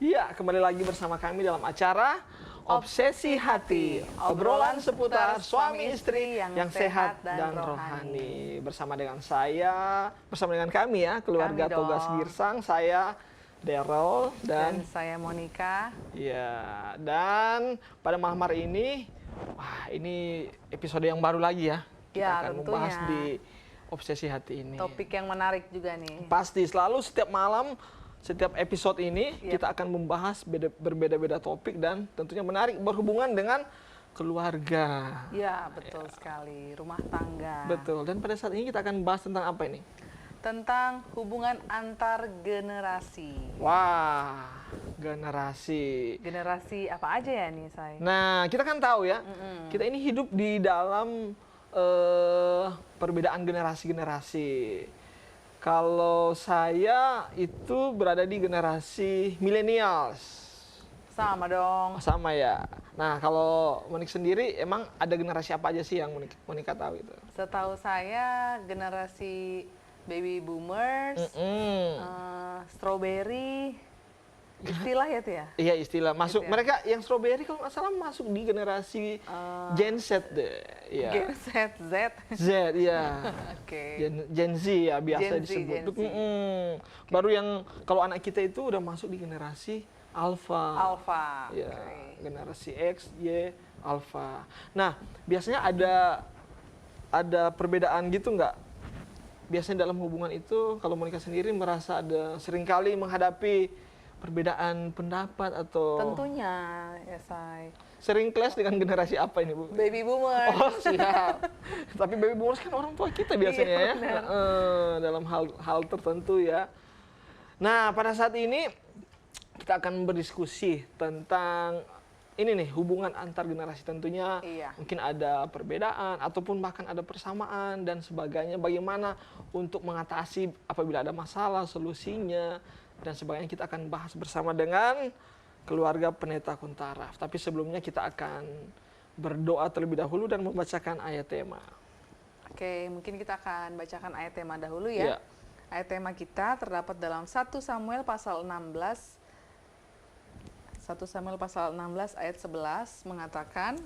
Iya, kembali lagi bersama kami dalam acara Obsesi Hati, obrolan seputar suami istri yang sehat dan rohani. Bersama dengan kami ya, keluarga Togas Girsang, saya Daryl dan saya Monica. Iya, dan pada malam hari ini, ini episode yang baru lagi ya. Kita akan membahas di Obsesi Hati ini. Topik yang menarik juga nih. Pasti selalu setiap malam, setiap episode ini kita akan membahas berbeda-beda topik dan tentunya menarik berhubungan dengan keluarga. Ya, betul sekali. Rumah tangga. Betul. Dan pada saat ini kita akan bahas tentang apa ini? Tentang hubungan antar generasi. Wah, generasi. Generasi apa aja ya nih, saya? Nah, kita kan tahu ya, kita ini hidup di dalam perbedaan generasi-generasi. Kalau saya itu berada di generasi millennials. Sama dong. Sama ya. Nah, kalau Monik sendiri emang ada generasi apa aja sih yang Monika tahu itu? Setahu saya generasi baby boomers, strawberry, istilah ya tuh ya? Iya, istilah. Masuk gitu ya? Mereka yang strawberry kalau nggak salah masuk di generasi Gen Z deh. Ya. Gen Z, Z. Z, ya. Oke. Gen Z ya biasa Gen Z, disebut. Gen Z. Baru yang kalau anak kita itu udah masuk di generasi Alpha. Alpha. Ya, Okay. generasi X, Y, Alpha. Nah, biasanya ada perbedaan gitu nggak? Biasanya dalam hubungan itu, kalau Monika sendiri merasa ada seringkali menghadapi perbedaan pendapat atau Tentunya, ya say. sering clash dengan generasi apa ini, Bu? Baby boomers. Oh, siap. Tapi baby boomers kan orang tua kita biasanya Iya, ya. Dalam hal tertentu ya. Nah, pada saat ini kita akan berdiskusi tentang ini nih, hubungan antar generasi. Tentunya mungkin ada perbedaan ataupun bahkan ada persamaan dan sebagainya. Bagaimana untuk mengatasi apabila ada masalah, solusinya dan sebagainya, kita akan bahas bersama dengan keluarga Pendeta Kuntaraf. Tapi sebelumnya kita akan berdoa terlebih dahulu dan membacakan ayat tema. Oke, mungkin kita akan bacakan ayat tema dahulu ya. Ayat tema kita terdapat dalam 1 Samuel pasal 16. 1 Samuel pasal 16 ayat 11 mengatakan,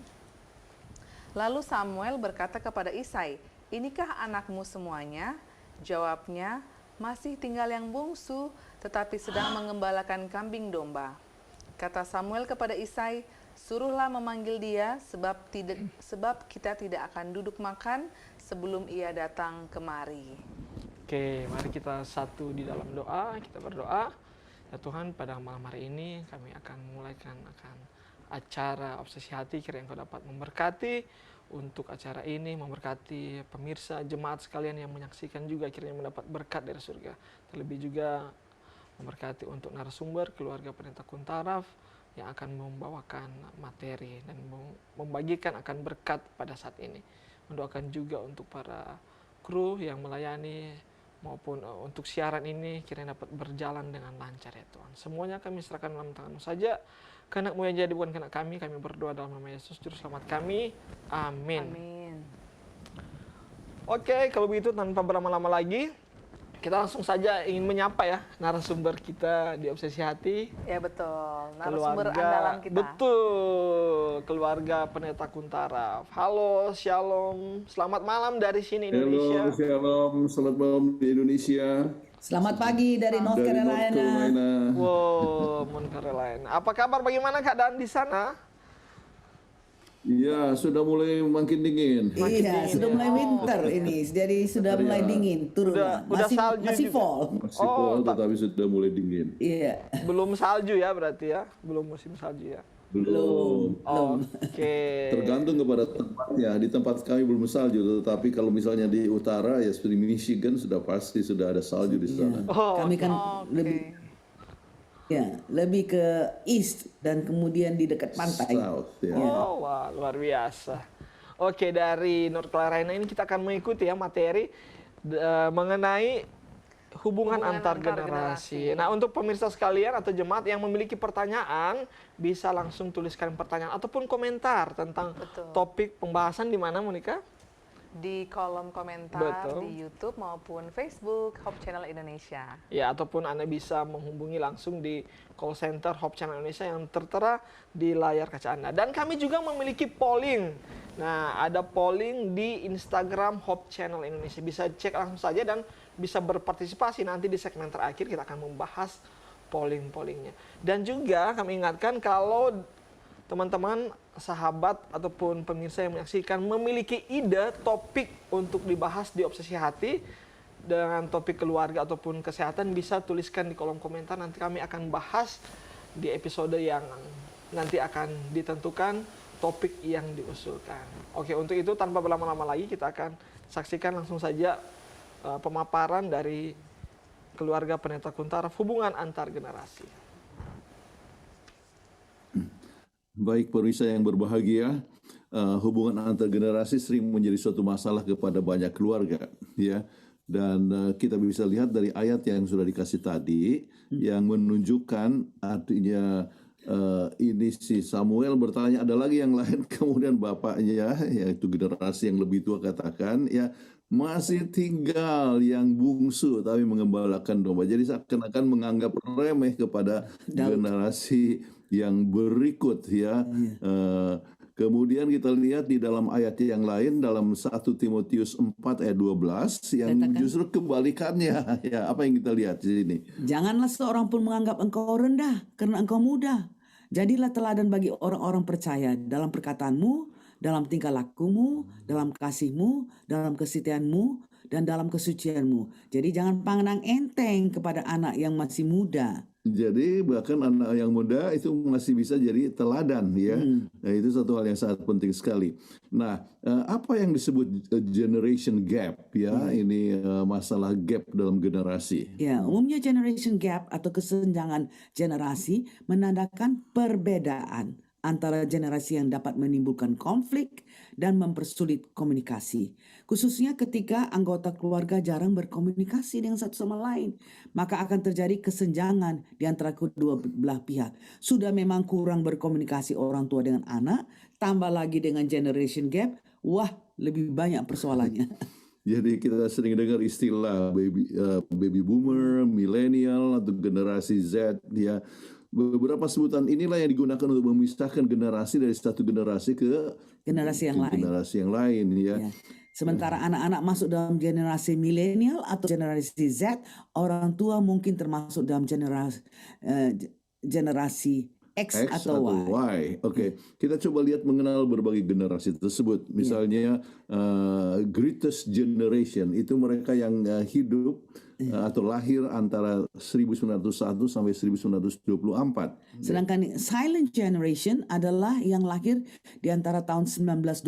lalu Samuel berkata kepada Isai, inikah anakmu semuanya? Jawabnya, masih tinggal yang bungsu, tetapi sedang mengembalakan kambing domba. Kata Samuel kepada Isai, suruhlah memanggil dia, sebab kita tidak akan duduk makan sebelum ia datang kemari. Oke, mari kita satu di dalam doa, kita berdoa. Ya Tuhan, pada malam hari ini kami akan memulaikan acara Obsesi Hati. Kiranya Engkau dapat memberkati untuk acara ini, memberkati pemirsa, jemaat sekalian yang menyaksikan juga, kiranya mendapat berkat dari surga. Terlebih juga memberkati untuk narasumber keluarga Pendeta Kuntaraf yang akan membawakan materi dan membagikan akan berkat pada saat ini. Mendoakan juga untuk para kru yang melayani maupun untuk siaran ini kiranya dapat berjalan dengan lancar ya Tuhan. Semuanya kami serahkan dalam tangan-Mu saja. Kehendak-Mu yang jadi bukan kehendak kami berdoa dalam nama Yesus Juru Selamat kami. Amin. Amin. Oke, kalau begitu tanpa berlama-lama lagi, kita langsung saja ingin menyapa ya narasumber kita di Obsesi Hati. Ya betul, narasumber andalan kita. Betul, keluarga Pendeta Kuntaraf. Halo, shalom, selamat malam dari sini Indonesia. Halo, shalom, selamat malam di Indonesia. Selamat pagi dari North Carolina. Wow, North Carolina. Apa kabar? Bagaimana keadaan di sana? Iya, sudah mulai makin dingin. Iya, sudah mulai winter ini, jadi sudah mulai dingin turun. Udah salju masih juga. fall. Masih fall, tetapi sudah mulai dingin. Iya. Belum salju ya berarti ya? Belum musim salju ya? Belum. Oke. Tergantung kepada tempatnya. Di tempat kami belum salju, tetapi kalau misalnya di utara ya seperti Michigan sudah pasti sudah ada salju di sana. Kami kan lebih ke east dan kemudian di dekat pantai. South, ya. Oh, wah, luar biasa. Oke, dari North Carolina ini kita akan mengikuti ya materi mengenai hubungan antar generasi. Nah, untuk pemirsa sekalian atau jemaat yang memiliki pertanyaan, bisa langsung tuliskan pertanyaan ataupun komentar tentang topik pembahasan di mana, Monika? di kolom komentar Betul. di YouTube maupun Facebook Hope Channel Indonesia. Ya, ataupun Anda bisa menghubungi langsung di call center Hope Channel Indonesia yang tertera di layar kaca Anda. Dan kami juga memiliki polling. Nah, ada polling di Instagram Hope Channel Indonesia. Bisa cek langsung saja dan bisa berpartisipasi. Nanti di segmen terakhir kita akan membahas polling-pollingnya. Dan juga kami ingatkan kalau teman-teman, sahabat ataupun pemirsa yang menyaksikan memiliki ide topik untuk dibahas di Obsesi Hati dengan topik keluarga ataupun kesehatan, bisa tuliskan di kolom komentar. Nanti kami akan bahas di episode yang nanti akan ditentukan topik yang diusulkan. Oke, untuk itu tanpa berlama-lama lagi kita akan saksikan langsung saja pemaparan dari keluarga Pendeta Kuntaraf, hubungan antar generasi. Baik pemirsa yang berbahagia, hubungan antar generasi sering menjadi suatu masalah kepada banyak keluarga, ya. Dan kita bisa lihat dari ayat yang sudah dikasih tadi, yang menunjukkan artinya ini si Samuel bertanya, ada lagi yang lain, kemudian bapaknya, yaitu generasi yang lebih tua katakan, ya masih tinggal yang bungsu tapi mengembalakan domba. Jadi seakan-akan menganggap remeh kepada generasi yang berikut, ya. Kemudian kita lihat di dalam ayat yang lain dalam 1 Timotius 4 ayat 12 yang justru kebalikannya. Ya, apa yang kita lihat di sini? Janganlah seorang pun menganggap engkau rendah karena engkau muda. Jadilah teladan bagi orang-orang percaya dalam perkataanmu, dalam tingkah lakumu, dalam kasihmu, dalam kesetiaanmu, dan dalam kesucianmu. Jadi jangan pandang enteng kepada anak yang masih muda. Jadi bahkan anak yang muda itu masih bisa jadi teladan, ya. Nah, itu satu hal yang sangat penting sekali. Nah, apa yang disebut generation gap, ya? Ini masalah gap dalam generasi. Ya, umumnya generation gap atau kesenjangan generasi menandakan perbedaan antara generasi yang dapat menimbulkan konflik dan mempersulit komunikasi. Khususnya ketika anggota keluarga jarang berkomunikasi dengan satu sama lain, maka akan terjadi kesenjangan di antara kedua belah pihak. Sudah memang kurang berkomunikasi orang tua dengan anak, tambah lagi dengan generation gap, wah lebih banyak persoalannya. Jadi kita sering dengar istilah baby boomer, milenial atau generasi Z, ya. Beberapa sebutan inilah yang digunakan untuk memisahkan generasi dari satu generasi ke generasi yang lain, ya. Sementara anak-anak masuk dalam generasi milenial atau generasi Z, orang tua mungkin termasuk dalam generasi X atau Y. Oke. Kita coba lihat mengenal berbagai generasi tersebut. Misalnya greatest generation itu mereka yang hidup atau lahir antara 1901 sampai 1924. Sedangkan silent generation adalah yang lahir di antara tahun 1925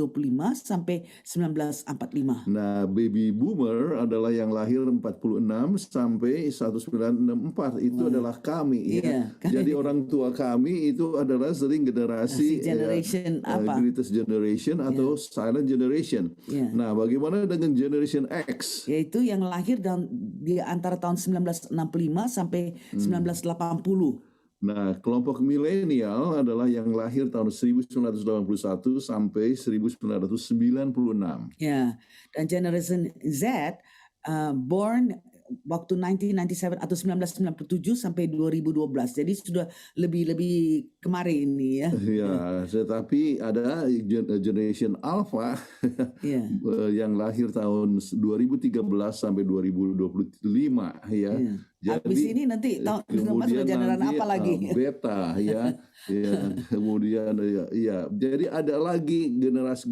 sampai 1945. Nah, baby boomer adalah yang lahir 46 sampai 1964. Itu adalah kami, ya. Jadi orang tua kami itu adalah sering generasi generation greatest generation atau silent generation. Nah, bagaimana dengan generation X? Yaitu yang lahir di antara tahun 1965 sampai 1980. Nah, kelompok milenial adalah yang lahir tahun 1981 sampai 1996. Ya, dan generation Z born waktu 1997 atau 1997 sampai 2012. Jadi sudah lebih kemarin ini, ya. Ya, tetapi ada generation Alpha yang lahir tahun 2013 sampai 2025, ya. Jadi, habis ini nanti masuk generasi apa lagi? Beta, ya. Kemudian jadi ada lagi generasi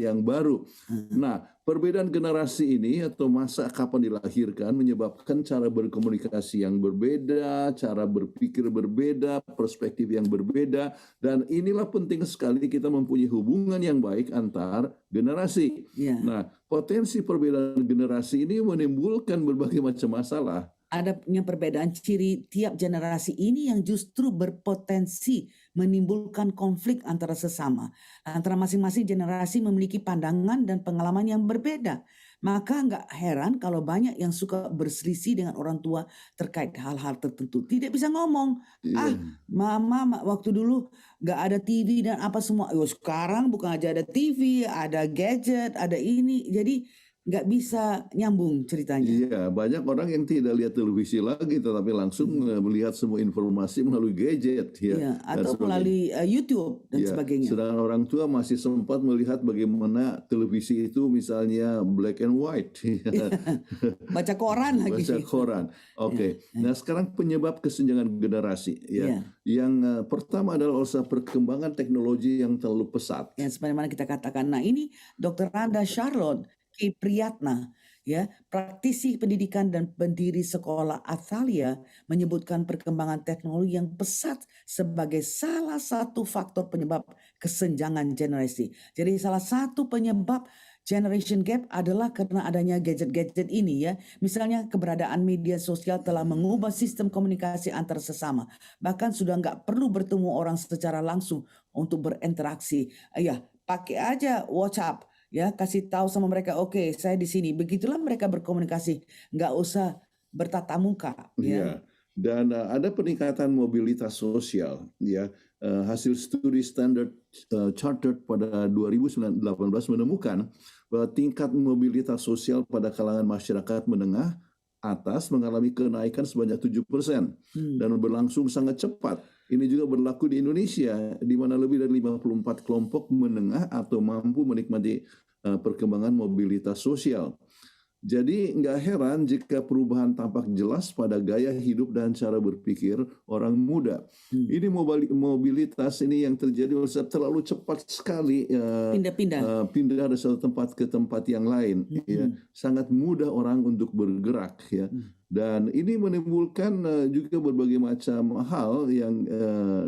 yang baru. Nah, perbedaan generasi ini atau masa kapan dilahirkan menyebabkan cara berkomunikasi yang berbeda, cara berpikir berbeda, perspektif yang berbeda, dan inilah penting sekali kita mempunyai hubungan yang baik antar generasi. Nah, potensi perbedaan generasi ini menimbulkan berbagai macam masalah. Adanya perbedaan ciri tiap generasi ini yang justru berpotensi menimbulkan konflik antara sesama. Antara masing-masing generasi memiliki pandangan dan pengalaman yang berbeda. Maka nggak heran kalau banyak yang suka berselisih dengan orang tua terkait hal-hal tertentu. Tidak bisa ngomong. Iya. Mama waktu dulu nggak ada TV dan apa semua. Sekarang bukan aja ada TV, ada gadget, ada ini. Jadi nggak bisa nyambung ceritanya. Iya, banyak orang yang tidak lihat televisi lagi, tetapi langsung melihat semua informasi melalui gadget, ya, Iya, dan atau sebagainya. melalui YouTube dan Ya, sebagainya. sedangkan orang tua masih sempat melihat bagaimana televisi itu misalnya black and white, Baca koran lagi. baca koran. Oke, nah sekarang penyebab kesenjangan generasi, ya, Iya. yang pertama adalah usaha perkembangan teknologi yang terlalu pesat. Ya, sebagaimana kita katakan. Nah, ini Dr. Randa Charlotte K. Priyatna, ya, praktisi pendidikan dan pendiri sekolah Athalia, menyebutkan perkembangan teknologi yang pesat sebagai salah satu faktor penyebab kesenjangan generasi. Jadi salah satu penyebab generation gap adalah karena adanya gadget-gadget ini, ya. Misalnya keberadaan media sosial telah mengubah sistem komunikasi antar sesama. Bahkan sudah nggak perlu bertemu orang secara langsung untuk berinteraksi. Ya, pakai aja WhatsApp. Ya, kasih tahu sama mereka, oke, saya di sini. Begitulah mereka berkomunikasi, nggak usah bertatap muka. Ya, dan ada peningkatan mobilitas sosial. Ya, hasil studi Standard Chartered pada 2018 menemukan bahwa tingkat mobilitas sosial pada kalangan masyarakat menengah atas mengalami kenaikan sebanyak 7% dan berlangsung sangat cepat. Ini juga berlaku di Indonesia, di mana lebih dari 54 kelompok menengah atau mampu menikmati perkembangan mobilitas sosial. Jadi nggak heran jika perubahan tampak jelas pada gaya hidup dan cara berpikir orang muda. Ini mobilitas ini yang terjadi terlalu cepat sekali, pindah dari satu tempat ke tempat yang lain. Ya, sangat mudah orang untuk bergerak, ya. Dan ini menimbulkan juga berbagai macam hal yang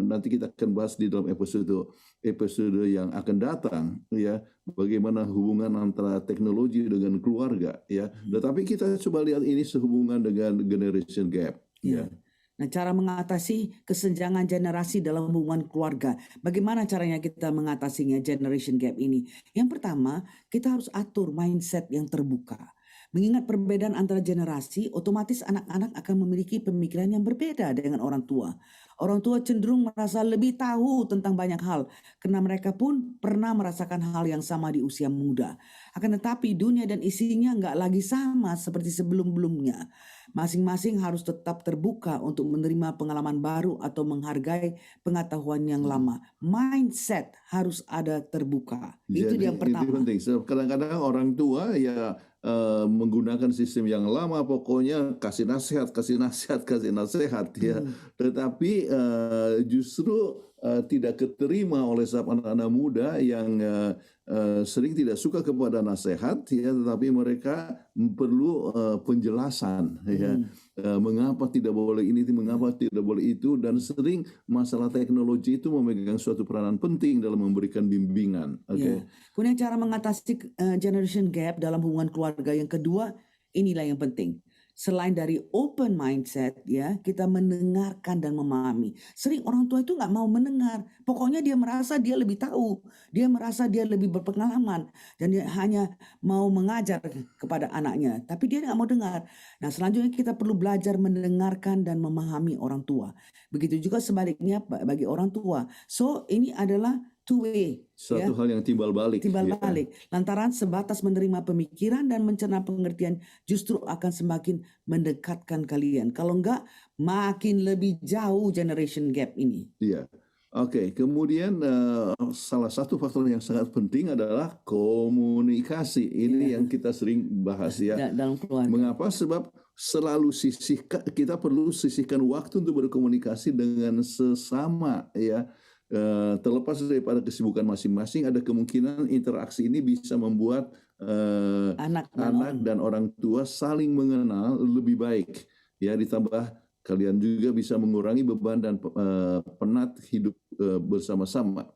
nanti kita akan bahas di dalam episode yang akan datang, ya, bagaimana hubungan antara teknologi dengan keluarga, ya. Tetapi kita coba lihat ini sehubungan dengan generation gap, ya. Nah, cara mengatasi kesenjangan generasi dalam hubungan keluarga. Bagaimana caranya kita mengatasinya generation gap ini? Yang pertama, kita harus atur mindset yang terbuka. Mengingat perbedaan antara generasi, otomatis anak-anak akan memiliki pemikiran yang berbeda dengan orang tua. Orang tua cenderung merasa lebih tahu tentang banyak hal, karena mereka pun pernah merasakan hal yang sama di usia muda. Akan tetapi dunia dan isinya nggak lagi sama seperti sebelum-belumnya. Masing-masing harus tetap terbuka untuk menerima pengalaman baru atau menghargai pengetahuan yang lama. Mindset harus ada terbuka. Itu Jadi, yang pertama. itu penting. Kadang-kadang orang tua ya menggunakan sistem yang lama, pokoknya kasih nasihat ya. Tetapi justru tidak keterima oleh anak-anak muda yang sering tidak suka kepada nasihat, ya, tetapi mereka perlu penjelasan, ya. Mengapa tidak boleh ini, mengapa tidak boleh itu, dan sering masalah teknologi itu memegang suatu peranan penting dalam memberikan bimbingan. Ya. Kemudian cara mengatasi generation gap dalam hubungan keluarga yang kedua, inilah yang penting. Selain dari open mindset, ya, kita mendengarkan dan memahami. Sering orang tua itu nggak mau mendengar. Pokoknya dia merasa dia lebih tahu, dia merasa dia lebih berpengalaman, dan dia hanya mau mengajar kepada anaknya. Tapi dia nggak mau dengar. Nah, selanjutnya kita perlu belajar mendengarkan dan memahami orang tua. Begitu juga sebaliknya bagi orang tua. So, ini adalah two way. Suatu hal yang timbal balik. Lantaran sebatas menerima pemikiran dan mencerna pengertian justru akan semakin mendekatkan kalian. Kalau enggak, makin lebih jauh generation gap ini. Iya. Oke, kemudian salah satu faktor yang sangat penting adalah komunikasi. Ini yang kita sering bahas, ya. Dalam keluarga. Mengapa? Sebab selalu kita perlu sisihkan waktu untuk berkomunikasi dengan sesama, ya. Terlepas daripada kesibukan masing-masing, ada kemungkinan interaksi ini bisa membuat anak dan orang tua saling mengenal lebih baik, ya. Ditambah kalian juga bisa mengurangi beban dan penat hidup bersama-sama,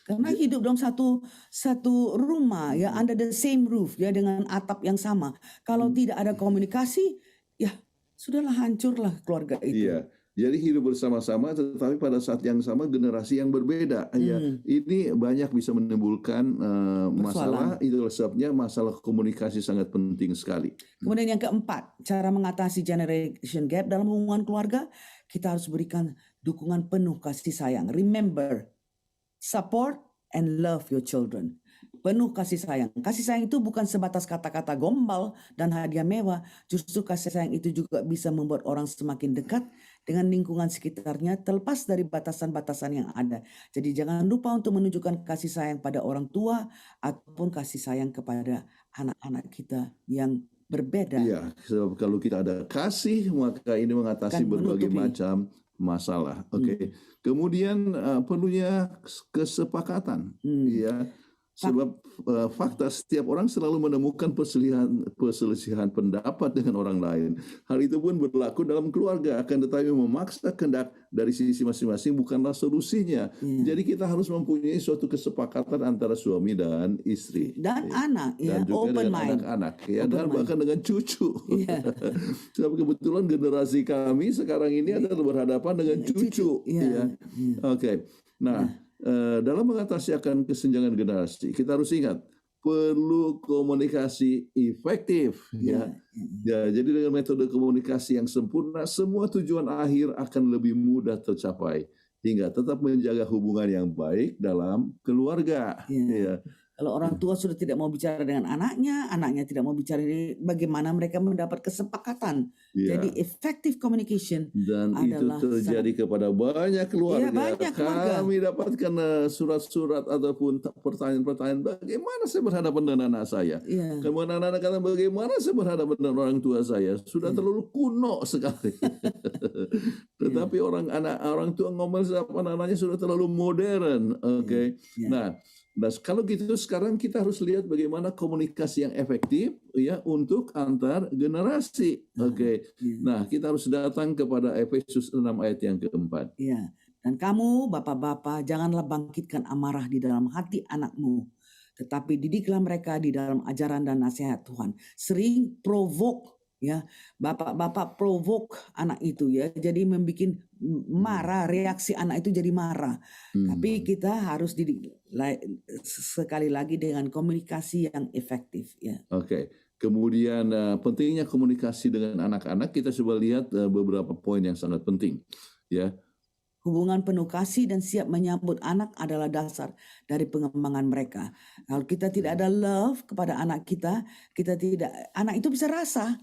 Karena hidup dalam satu rumah, ya, under the same roof, ya, dengan atap yang sama. Kalau tidak ada komunikasi, ya sudahlah, hancurlah keluarga itu. Iya. Jadi hidup bersama-sama, tetapi pada saat yang sama generasi yang berbeda. Ya, ini banyak bisa menimbulkan masalah. Persoalan. Itulah sebabnya masalah komunikasi sangat penting sekali. Kemudian yang keempat, cara mengatasi generation gap dalam hubungan keluarga, kita harus berikan dukungan penuh kasih sayang. Remember, support and love your children. Penuh kasih sayang. Kasih sayang itu bukan sebatas kata-kata gombal dan hadiah mewah. Justru kasih sayang itu juga bisa membuat orang semakin dekat dengan lingkungan sekitarnya terlepas dari batasan-batasan yang ada. Jadi jangan lupa untuk menunjukkan kasih sayang pada orang tua ataupun kasih sayang kepada anak-anak kita yang berbeda. Iya, sebab kalau kita ada kasih, maka ini mengatasi Kan berbagai menutupi. macam masalah. Oke. Kemudian perlunya kesepakatan. Ya. Sebab fakta setiap orang selalu menemukan perselisihan pendapat dengan orang lain. Hal itu pun berlaku dalam keluarga, akan tetapi memaksa kehendak dari sisi masing-masing bukanlah solusinya. Jadi kita harus mempunyai suatu kesepakatan antara suami dan istri. Dan anak, ya, Dan juga open dengan mind. anak-anak, ya, Open dan mind. bahkan dengan cucu. Iya. Sebab kebetulan generasi kami sekarang ini adalah berhadapan dengan cucu. Iya. Ya. Oke. Nah, dalam mengatasi akan kesenjangan generasi, kita harus ingat perlu komunikasi efektif. Ya, jadi dengan metode komunikasi yang sempurna, semua tujuan akhir akan lebih mudah tercapai hingga tetap menjaga hubungan yang baik dalam keluarga. Ya. Kalau orang tua sudah tidak mau bicara dengan anaknya, anaknya tidak mau bicara, bagaimana mereka mendapat kesepakatan. Ya. Jadi effective communication Dan itu adalah terjadi kepada banyak keluarga. Iya, banyak keluarga. Kami dapatkan surat-surat ataupun pertanyaan-pertanyaan, bagaimana saya berhadapan dengan anak saya. Iya. Kemudian anak-anak kata, bagaimana saya berhadapan dengan orang tua saya. Sudah terlalu kuno sekali. Tetapi orang tua ngomel sama anak-anaknya sudah terlalu modern. Oke. Nah, kalau gitu sekarang kita harus lihat bagaimana komunikasi yang efektif ya untuk antar generasi. Oke. Nah, kita harus datang kepada Efesus 6 ayat yang keempat. Iya. Dan kamu, bapak-bapak, janganlah bangkitkan amarah di dalam hati anakmu, tetapi didiklah mereka di dalam ajaran dan nasihat Tuhan. Sering provoke, ya, bapak-bapak provoke anak itu, ya, jadi membuat marah, reaksi anak itu jadi marah. Tapi kita harus didik sekali lagi dengan komunikasi yang efektif, ya. Oke. Kemudian pentingnya komunikasi dengan anak-anak, kita coba lihat beberapa poin yang sangat penting, ya. Hubungan penuh kasih dan siap menyambut anak adalah dasar dari pengembangan mereka. Kalau kita tidak ada love kepada anak kita tidak, anak itu bisa rasa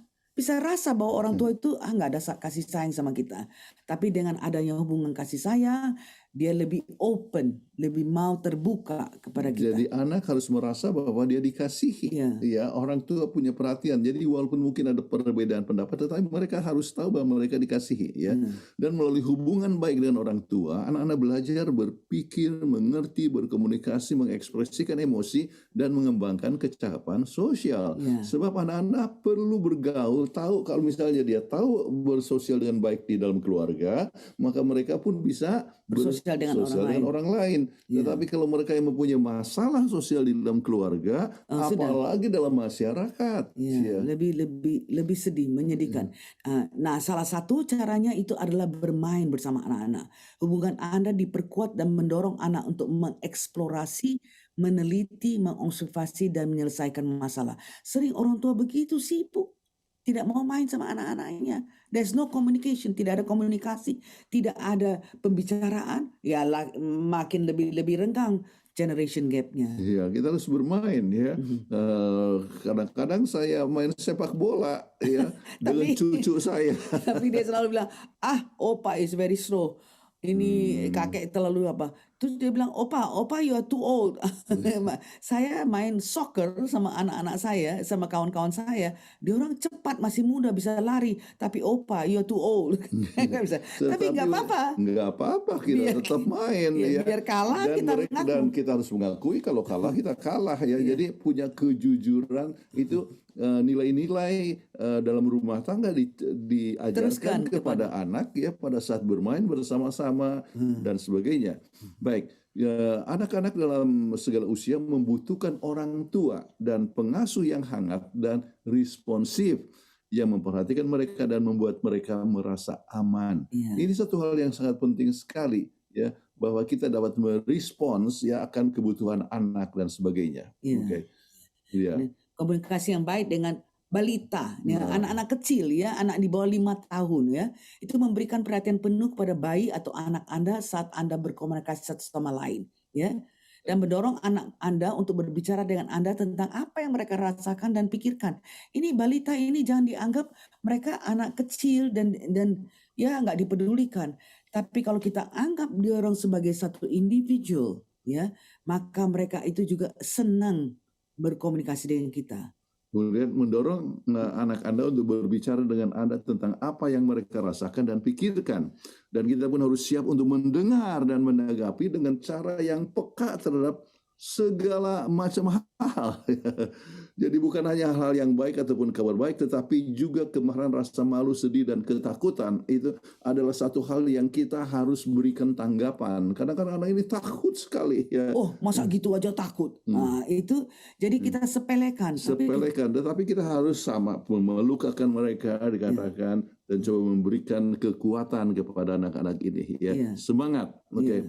bahwa orang tua itu nggak ada kasih sayang sama kita. Tapi dengan adanya hubungan kasih sayang, dia lebih open, lebih mau terbuka kepada kita. Jadi anak harus merasa bahwa dia dikasihi. Ya, orang tua punya perhatian. Jadi walaupun mungkin ada perbedaan pendapat, tetapi mereka harus tahu bahwa mereka dikasihi. Ya. Dan melalui hubungan baik dengan orang tua, anak-anak belajar berpikir, mengerti, berkomunikasi, mengekspresikan emosi, dan mengembangkan kecakapan sosial. Sebab anak-anak perlu bergaul, tahu kalau misalnya dia tahu bersosial dengan baik di dalam keluarga, maka mereka pun bisa bersosial dengan orang lain. Tetapi kalau mereka yang mempunyai masalah sosial di dalam keluarga, apalagi dalam masyarakat, lebih sedih, menyedihkan. Nah, salah satu caranya itu adalah bermain bersama anak-anak. Hubungan Anda diperkuat dan mendorong anak untuk mengeksplorasi, meneliti, mengobservasi, dan menyelesaikan masalah. Sering orang tua begitu sibuk, tidak mau main sama anak-anaknya. There's no communication, tidak ada komunikasi, tidak ada pembicaraan, ya makin lebih renggang generation gap-nya. Iya, kita harus bermain, ya. Kadang-kadang saya main sepak bola, ya, dengan cucu saya. Tapi dia selalu bilang, opa is very slow. Ini kakek terlalu apa? Terus dia bilang, opa you are too old. Saya main soccer sama anak-anak saya, sama kawan-kawan saya. Dia orang cepat, masih muda, bisa lari. Tapi opa, you are too old. Tapi nggak apa-apa. Nggak apa-apa, kita tetap main. Biar kalah dan kita harus mengakui kalau kalah, kita kalah. Ya. Jadi punya kejujuran itu nilai-nilai dalam rumah tangga diajarkan kepada anak ya pada saat bermain bersama-sama dan sebagainya. Baik, anak-anak dalam segala usia membutuhkan orang tua dan pengasuh yang hangat dan responsif. yang memperhatikan mereka dan membuat mereka merasa aman. Ini satu hal yang sangat penting sekali, ya, bahwa kita dapat merespons ya akan kebutuhan anak dan sebagainya. Oke. Ya. Komunikasi yang baik dengan balita, ya, anak-anak kecil, ya, anak di bawah 5 tahun, ya, itu memberikan perhatian penuh kepada bayi atau anak Anda saat Anda berkomunikasi satu sama lain, ya, dan mendorong anak Anda untuk berbicara dengan Anda tentang apa yang mereka rasakan dan pikirkan. Ini balita ini jangan dianggap mereka anak kecil dan ya nggak dipedulikan. Tapi kalau kita anggap dia orang sebagai satu individu, ya, maka mereka itu juga senang berkomunikasi dengan kita. Kemudian mendorong anak Anda untuk berbicara dengan Anda tentang apa yang mereka rasakan dan pikirkan. Dan kita pun harus siap untuk mendengar dan menanggapi dengan cara yang peka terhadap segala macam hal. Jadi bukan hanya hal yang baik ataupun kabar baik, tetapi juga kemarahan, rasa malu, sedih, dan ketakutan. Itu adalah satu hal yang kita harus berikan tanggapan. Kadang-kadang anak ini takut sekali. Ya. Oh, masa gitu aja takut? Nah, itu jadi kita sepelekan. Tetapi kita harus sama melukakan mereka, dikatakan, dan coba memberikan kekuatan kepada anak-anak ini. Ya. Semangat. Oke.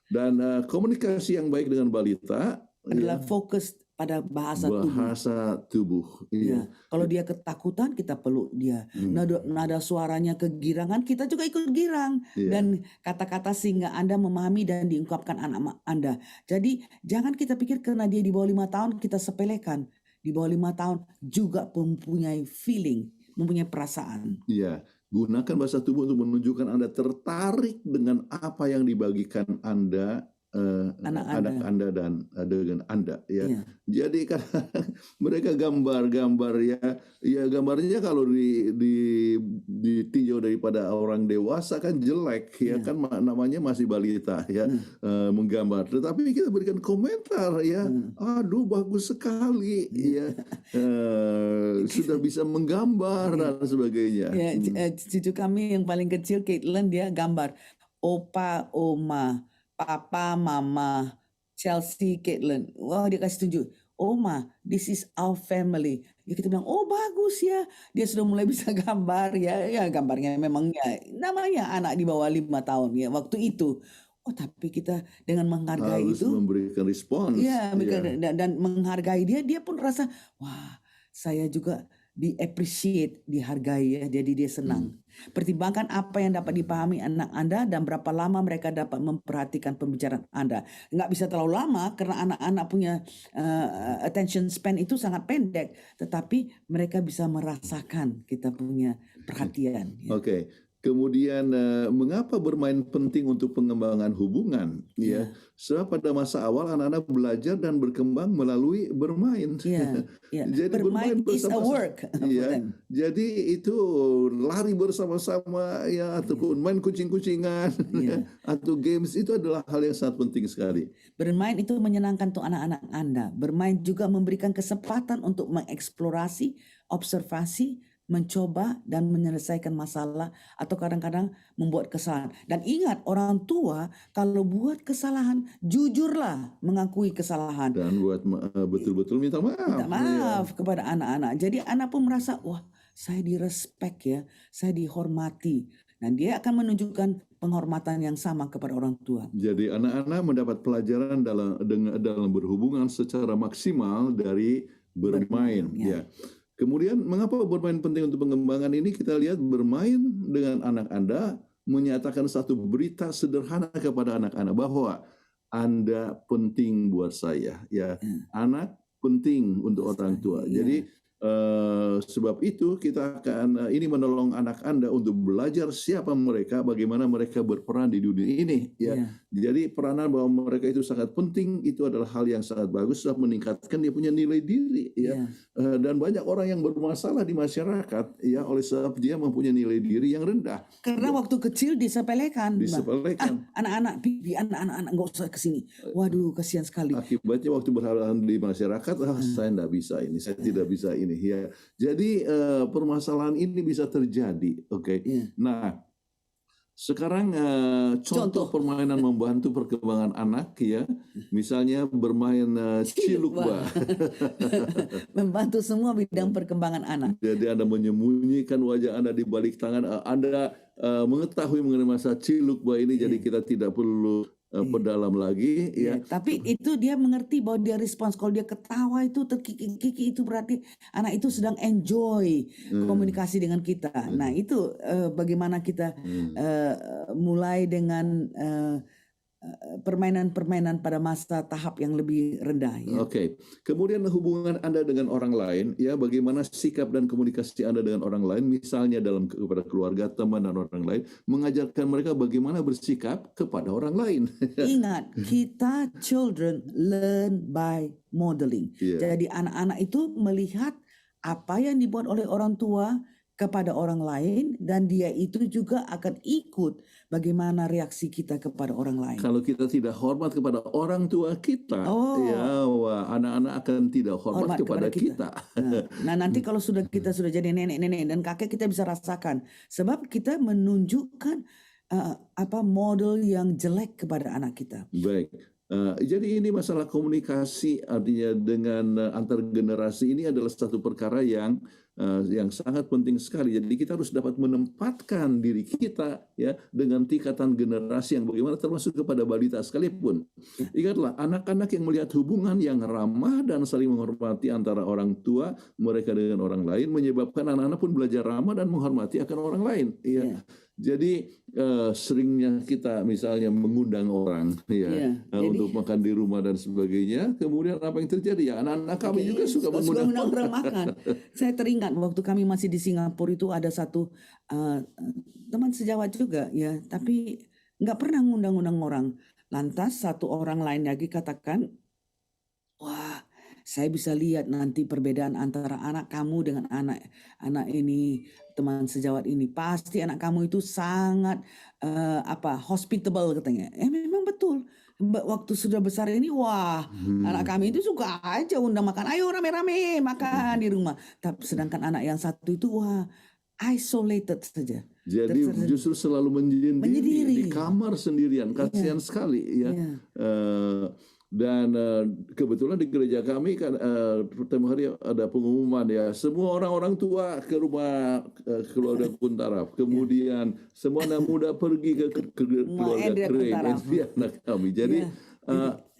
Dan komunikasi yang baik dengan balita adalah fokus pada bahasa tubuh. Ya. Kalau dia ketakutan, kita peluk dia. Nada suaranya kegirangan, kita juga ikut girang. Dan kata-kata sehingga Anda memahami dan diungkapkan anak Anda. Jadi jangan kita pikir karena dia di bawah 5 tahun kita sepelekan. Di bawah 5 tahun juga mempunyai feeling, mempunyai perasaan. Iya. Gunakan bahasa tubuh untuk menunjukkan Anda tertarik dengan apa yang dibagikan Anda, anak Anda dan dengan Anda, ya. Jadi kan mereka gambar ya gambarnya kalau ditinjau daripada orang dewasa kan jelek, ya kan namanya masih balita, ya, menggambar. Tetapi kita berikan komentar, ya, aduh bagus sekali, ya, sudah bisa menggambar dan sebagainya. Ya, cucu kami yang paling kecil, Caitlin, dia gambar opa, oma, papa, mama, Chelsea, Caitlin. Wah, dia kasih tunjuk. Oma, this is our family. Ya, kita bilang, oh bagus ya. Dia sudah mulai bisa gambar, ya. Ya, gambarnya memang ya, namanya anak di bawah 5 tahun ya waktu itu. Oh, tapi kita dengan menghargai harus itu, memberikan respons. Ya, dan menghargai dia pun rasa, wah, saya juga di-appreciate, dihargai, ya. Jadi dia senang. Pertimbangkan apa yang dapat dipahami anak Anda dan berapa lama mereka dapat memperhatikan pembicaraan Anda. Nggak bisa terlalu lama karena anak-anak punya attention span itu sangat pendek. Tetapi mereka bisa merasakan kita punya perhatian. Ya. Oke. Kemudian mengapa bermain penting untuk pengembangan hubungan? Ya, sebab pada masa awal anak-anak belajar dan berkembang melalui bermain. Jadi bermain is a work. Ya, jadi itu lari bersama-sama, ya, ataupun main kucing-kucingan, atau games, itu adalah hal yang sangat penting sekali. Bermain itu menyenangkan untuk anak-anak Anda. Bermain juga memberikan kesempatan untuk mengeksplorasi, observasi, mencoba dan menyelesaikan masalah atau kadang-kadang membuat kesalahan. Dan ingat, orang tua kalau buat kesalahan, jujurlah mengakui kesalahan. Dan buat betul-betul minta maaf. Minta maaf kepada anak-anak. Jadi anak pun merasa, wah, saya direspek, ya, saya dihormati. Dan dia akan menunjukkan penghormatan yang sama kepada orang tua. Jadi anak-anak mendapat pelajaran dalam berhubungan secara maksimal dari bermain. Ya. Kemudian mengapa bermain penting untuk pengembangan ini? Kita lihat bermain dengan anak Anda menyatakan satu berita sederhana kepada anak-anak bahwa Anda penting buat saya. Ya, anak penting untuk orang tua. Jadi sebab itu kita akan ini menolong anak Anda untuk belajar siapa mereka, bagaimana mereka berperan di dunia ini. Ya, jadi peranan bahwa mereka itu sangat penting itu adalah hal yang sangat bagus, sebab meningkatkan dia punya nilai diri. Ya, dan banyak orang yang bermasalah di masyarakat, ya, oleh sebab dia mempunyai nilai diri yang rendah. Karena waktu kecil disepelekan. Anak-anak nggak usah kesini. Waduh, kasihan sekali. Akibatnya waktu berhadapan di masyarakat, saya tidak bisa ini, saya tidak bisa ini. Ya, jadi permasalahan ini bisa terjadi, oke. Nah, Sekarang contoh Contoh permainan membantu perkembangan anak ya, misalnya bermain cilukba, cilukba. membantu semua bidang perkembangan anak. Jadi Anda menyembunyikan wajah Anda di balik tangan, Anda mengetahui mengenai masa cilukba ini, jadi kita tidak perlu perdalam lagi ya. Tapi itu dia mengerti bahwa dia respons. Kalau dia ketawa itu terkiki-kiki, itu berarti anak itu sedang enjoy komunikasi dengan kita. Nah itu bagaimana kita mulai dengan permainan-permainan pada masa tahap yang lebih rendah ya. Oke. Kemudian hubungan Anda dengan orang lain ya, bagaimana sikap dan komunikasi Anda dengan orang lain, misalnya kepada keluarga, teman dan orang lain, mengajarkan mereka bagaimana bersikap kepada orang lain. Ingat, kita children learn by modeling. Jadi anak-anak itu melihat apa yang dibuat oleh orang tua kepada orang lain, dan dia itu juga akan ikut bagaimana reaksi kita kepada orang lain. Kalau kita tidak hormat kepada orang tua kita, anak-anak akan tidak hormat kepada kita. Nah, nanti kalau kita sudah jadi nenek-nenek dan kakek, kita bisa rasakan, sebab kita menunjukkan model yang jelek kepada anak kita. Baik. Jadi ini masalah komunikasi, artinya dengan antar generasi ini adalah satu perkara yang sangat penting sekali. Jadi kita harus dapat menempatkan diri kita ya dengan tingkatan generasi yang bagaimana, termasuk kepada balita sekalipun. Ingatlah, anak-anak yang melihat hubungan yang ramah dan saling menghormati antara orang tua mereka dengan orang lain menyebabkan anak-anak pun belajar ramah dan menghormati akan orang lain. Ya. Jadi seringnya kita misalnya mengundang orang untuk makan di rumah dan sebagainya. Kemudian apa yang terjadi? Ya anak-anak kami juga suka mengundang orang makan. Saya teringat waktu kami masih di Singapura itu ada satu teman sejawat juga ya, tapi nggak pernah ngundang-undang orang. Lantas satu orang lain lagi katakan, wah, saya bisa lihat nanti perbedaan antara anak kamu dengan anak ini, teman sejawat ini. Pasti anak kamu itu sangat hospitable katanya. Memang betul. Waktu sudah besar ini, anak kami itu suka aja undang makan. Ayo rame-rame makan di rumah. Tapi sedangkan anak yang satu itu isolated saja. Jadi justru selalu menyendiri di kamar sendirian. Kasihan sekali ya. Dan kebetulan di gereja kami kan pertama hari ada pengumuman ya, semua orang-orang tua ke rumah keluarga Kuntaraf. Kemudian semua anak muda pergi ke keluarga Kering, anak kami. Jadi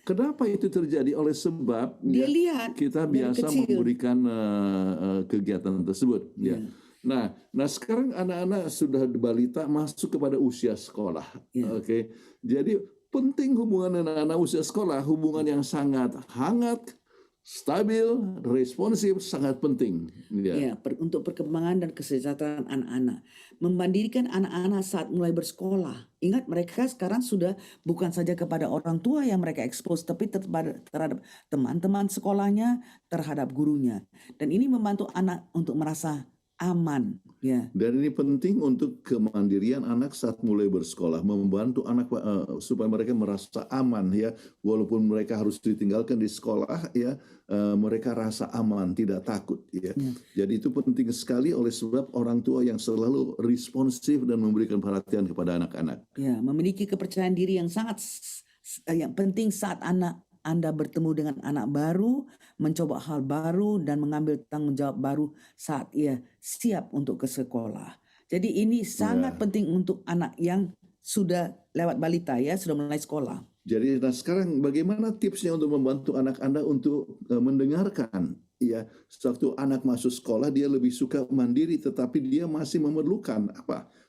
kenapa itu terjadi? Oleh sebab kita biasa memberikan kegiatan tersebut. Ya. Nah sekarang anak-anak sudah balita masuk kepada usia sekolah. Oke. Jadi penting hubungan anak-anak usia sekolah, hubungan yang sangat hangat, stabil, responsif, sangat penting. Untuk perkembangan dan kesejahteraan anak-anak. Membandingkan anak-anak saat mulai bersekolah. Ingat, mereka sekarang sudah bukan saja kepada orang tua yang mereka expose, tapi terhadap teman-teman sekolahnya, terhadap gurunya. Dan ini membantu anak untuk merasa aman. Dan ini penting untuk kemandirian anak saat mulai bersekolah, membantu anak supaya mereka merasa aman ya, walaupun mereka harus ditinggalkan di sekolah ya, mereka rasa aman, tidak takut ya. Jadi itu penting sekali, oleh sebab orang tua yang selalu responsif dan memberikan perhatian kepada anak-anak. Memiliki kepercayaan diri yang sangat yang penting saat Anda bertemu dengan anak baru, mencoba hal baru, dan mengambil tanggung jawab baru saat ia siap untuk ke sekolah. Jadi ini sangat penting untuk anak yang sudah lewat balita ya, sudah mulai sekolah. Jadi sekarang bagaimana tipsnya untuk membantu anak Anda untuk mendengarkan? Ya, sewaktu anak masuk sekolah dia lebih suka mandiri, tetapi dia masih memerlukan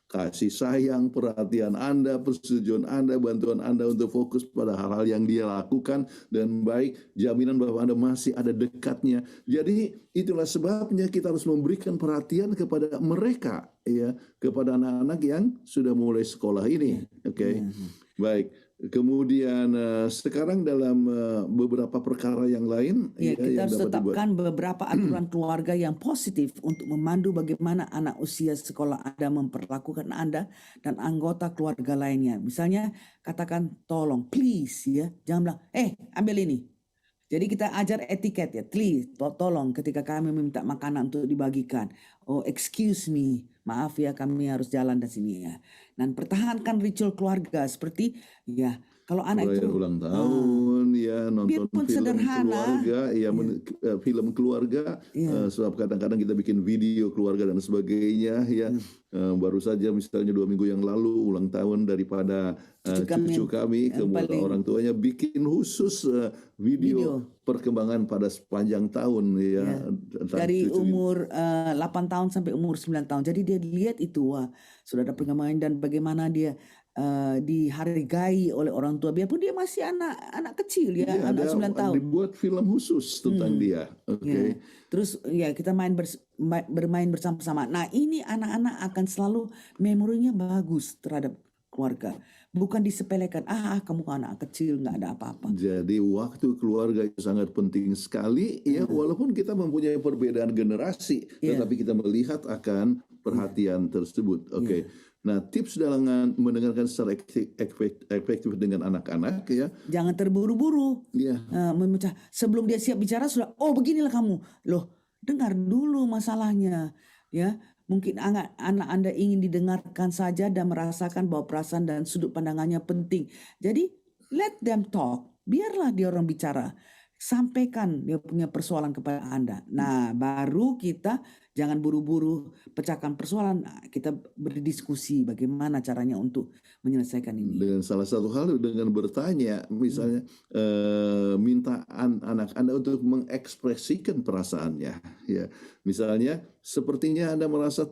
kasih sayang, perhatian Anda, persetujuan Anda, bantuan Anda untuk fokus pada hal-hal yang dia lakukan, dan baik jaminan bahwa Anda masih ada dekatnya. Jadi itulah sebabnya kita harus memberikan perhatian kepada mereka ya, kepada anak-anak yang sudah mulai sekolah ini. Oke. Baik. Kemudian sekarang dalam beberapa perkara yang lain kita harus tetapkan beberapa aturan keluarga yang positif untuk memandu bagaimana anak usia sekolah Anda memperlakukan Anda dan anggota keluarga lainnya. Misalnya katakan tolong, please ya, jangan bilang ambil ini. Jadi kita ajar etiket ya, please, tolong ketika kami meminta makanan untuk dibagikan. Oh, excuse me, maaf ya kami harus jalan dari sini ya. Dan pertahankan ritual keluarga seperti ya kalau anak perayaan itu ulang tahun, ya nonton biarpun film sederhana, keluarga, ya film keluarga, ya, sebab kadang-kadang kita bikin video keluarga dan sebagainya, ya. Baru saja misalnya 2 minggu yang lalu ulang tahun daripada cucu kami, yang kemudian paling orang tuanya bikin khusus video video perkembangan pada sepanjang tahun, ya, ya tentang dari cucu ini. umur 8 tahun sampai umur 9 tahun. Jadi dia lihat itu, wah, sudah ada perkembangan dan bagaimana dia dihargai oleh orang tua biarpun dia masih anak kecil ya, Iya, anak 9 tahun. dibuat film khusus tentang dia. Oke. Ya. Terus ya kita bermain bersama-sama. Nah, ini anak-anak akan selalu memorinya bagus terhadap keluarga. Bukan disepelekan, kamu anak kecil nggak ada apa-apa. Jadi waktu keluarga itu sangat penting sekali, ya, walaupun kita mempunyai perbedaan generasi, tetapi kita melihat akan perhatian tersebut. Oke. Nah, tips dalam mendengarkan secara efektif dengan anak-anak, ya. Jangan terburu-buru. Iya. Memecah. Sebelum dia siap bicara sudah, beginilah kamu. Loh, dengar dulu masalahnya, ya. Mungkin anak Anda ingin didengarkan saja dan merasakan bahwa perasaan dan sudut pandangannya penting. Jadi, let them talk. Biarlah dia orang bicara. Sampaikan dia punya persoalan kepada Anda. Nah, baru kita jangan buru-buru pecahkan persoalan. Kita berdiskusi bagaimana caranya untuk menyelesaikan ini. Dengan salah satu hal dengan bertanya, misalnya minta anak Anda untuk mengekspresikan perasaannya, ya. Misalnya, sepertinya Anda merasa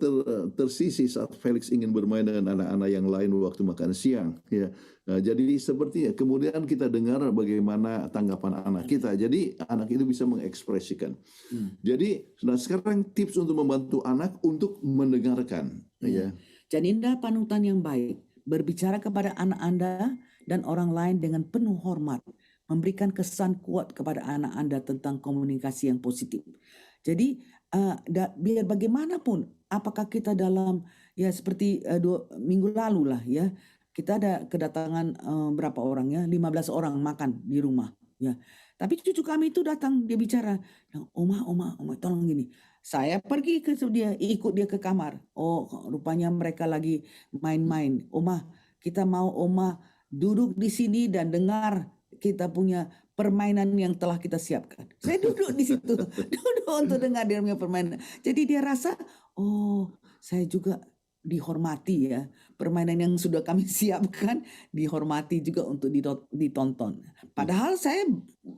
tersisih saat Felix ingin bermain dengan anak-anak yang lain waktu makan siang, ya. Nah, jadi sepertinya kemudian kita dengar bagaimana tanggapan anak kita. Jadi anak itu bisa mengekspresikan. Jadi, nah sekarang tips untuk membantu anak untuk mendengarkan, ya. Jadilah panutan yang baik. Berbicara kepada anak Anda dan orang lain dengan penuh hormat. Memberikan kesan kuat kepada anak Anda tentang komunikasi yang positif. Jadi biar bagaimanapun, apakah kita dalam, ya seperti 2 minggu lalu lah ya, kita ada kedatangan berapa orang ya, 15 orang makan di rumah ya. Tapi cucu kami itu datang, dia bicara, Oma, tolong gini. Saya pergi ke dia, ikut dia ke kamar. Oh, rupanya mereka lagi main-main. Oma, kita mau Oma duduk di sini dan dengar kita punya permainan yang telah kita siapkan. Saya duduk di situ, duduk untuk dengar dia punya permainan. Jadi dia rasa, saya juga dihormati ya. Permainan yang sudah kami siapkan dihormati juga untuk ditonton. Padahal saya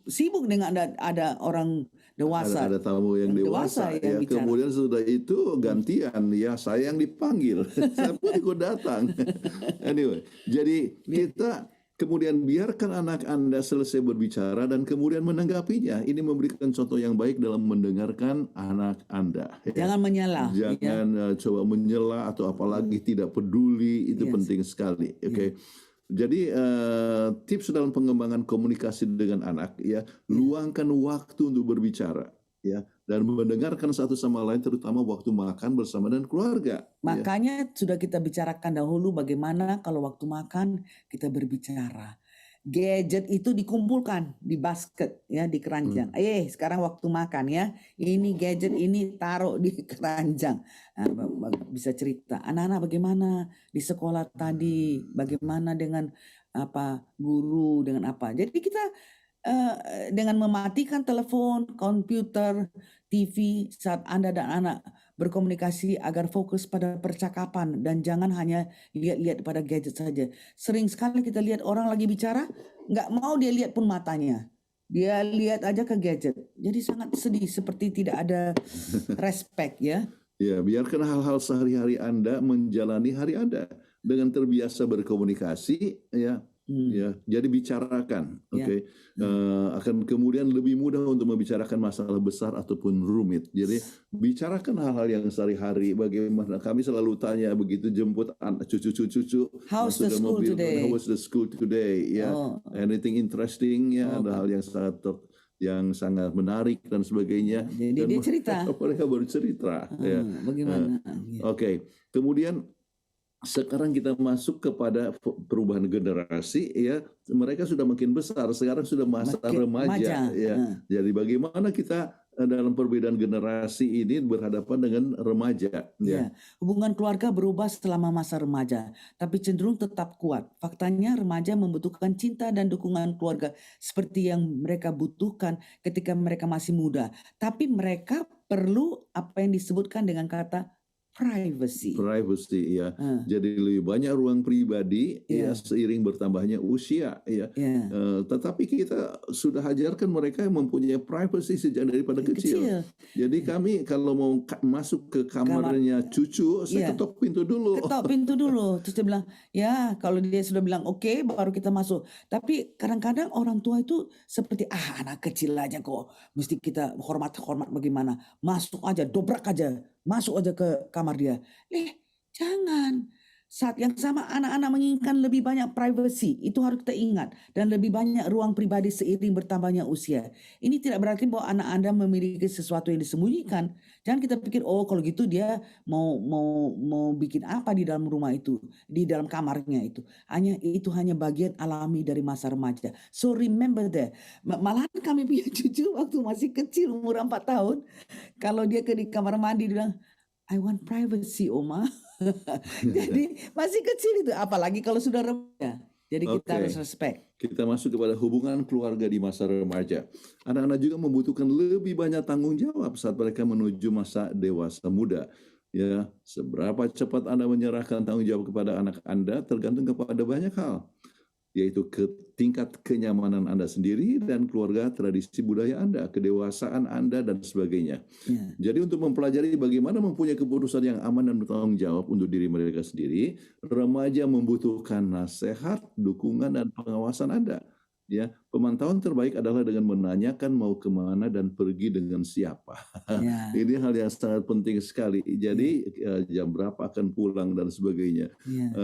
sibuk dengan ada orang dewasa. Ada tamu yang dewasa yang ya. bicara. Kemudian sudah itu gantian ya, saya yang dipanggil. Saya pun ikut datang. Anyway, jadi kita kemudian biarkan anak Anda selesai berbicara dan kemudian menanggapinya. Ini memberikan contoh yang baik dalam mendengarkan anak Anda. Ya. Jangan menyela. Jangan coba menyela atau apalagi tidak peduli. Itu penting sekali. Oke. Jadi tips dalam pengembangan komunikasi dengan anak, ya, luangkan waktu untuk berbicara, ya, dan mendengarkan satu sama lain, terutama waktu makan bersama dan keluarga. Makanya sudah kita bicarakan dahulu bagaimana kalau waktu makan kita berbicara. Gadget itu dikumpulkan di basket ya, di keranjang. Sekarang waktu makan ya, ini gadget ini taruh di keranjang. Nah, bisa cerita anak-anak bagaimana di sekolah tadi, bagaimana dengan guru, dengan apa. Jadi kita dengan mematikan telepon, komputer, TV saat Anda dan anak berkomunikasi agar fokus pada percakapan dan jangan hanya lihat-lihat pada gadget saja. Sering sekali kita lihat orang lagi bicara, nggak mau dia lihat pun matanya. Dia lihat aja ke gadget. Jadi sangat sedih, seperti tidak ada respect ya. Ya, biarkan hal-hal sehari-hari Anda menjalani hari Anda dengan terbiasa berkomunikasi, ya. Ya, jadi bicarakan, oke. Akan kemudian lebih mudah untuk membicarakan masalah besar ataupun rumit. Jadi bicarakan hal-hal yang sehari-hari. Bagaimana kami selalu tanya begitu jemput cucu-cucu. How's the school today? How was the school today? Ya, anything interesting? Ya, ada hal yang sangat menarik dan sebagainya. Jadi dan dia cerita. Mereka baru cerita. Ya. Bagaimana? Oke. Kemudian sekarang kita masuk kepada perubahan generasi, ya. Mereka sudah makin besar, sekarang sudah masa remaja, ya. Jadi bagaimana kita dalam perbedaan generasi ini berhadapan dengan remaja. Ya, hubungan keluarga berubah selama masa remaja, tapi cenderung tetap kuat. Faktanya remaja membutuhkan cinta dan dukungan keluarga seperti yang mereka butuhkan ketika mereka masih muda. Tapi mereka perlu apa yang disebutkan dengan kata privacy. Privacy, ya. Jadi lebih banyak ruang pribadi, ya, seiring bertambahnya usia, ya. Tetapi kita sudah ajarkan mereka yang mempunyai privacy sejak daripada kecil. Jadi kami kalau mau masuk ke kamarnya cucu, saya ketok pintu dulu. Ketok pintu dulu. Terus dia bilang, ya kalau dia sudah bilang oke, baru kita masuk. Tapi kadang-kadang orang tua itu seperti, anak kecil aja kok. Mesti kita hormat bagaimana. Masuk aja, dobrak aja. Masuk aja ke kamar dia. Jangan. Saat yang sama anak-anak menginginkan lebih banyak privacy. Itu harus kita ingat. Dan lebih banyak ruang pribadi seiring bertambahnya usia. Ini tidak berarti bahwa anak Anda memiliki sesuatu yang disembunyikan. Jangan kita pikir, kalau gitu dia mau bikin apa di dalam rumah itu, di dalam kamarnya itu. Itu hanya bagian alami dari masa remaja. So remember that. Malahan kami punya cucu waktu masih kecil, umur 4 tahun. Kalau dia di kamar mandi, dia bilang, I want privacy, Oma. Jadi masih kecil itu, apalagi kalau sudah remaja. Jadi kita harus respect. Kita masuk kepada hubungan keluarga di masa remaja. Anak-anak juga membutuhkan lebih banyak tanggung jawab saat mereka menuju masa dewasa muda. Ya, seberapa cepat Anda menyerahkan tanggung jawab kepada anak Anda tergantung kepada banyak hal, yaitu tingkat kenyamanan Anda sendiri dan keluarga, tradisi budaya Anda, kedewasaan Anda, dan sebagainya. Jadi untuk mempelajari bagaimana mempunyai keputusan yang aman dan bertanggung jawab untuk diri mereka sendiri, remaja membutuhkan nasihat, dukungan, dan pengawasan Anda. Ya, pemantauan terbaik adalah dengan menanyakan mau kemana dan pergi dengan siapa. Ini hal yang sangat penting sekali. Jadi jam berapa akan pulang dan sebagainya.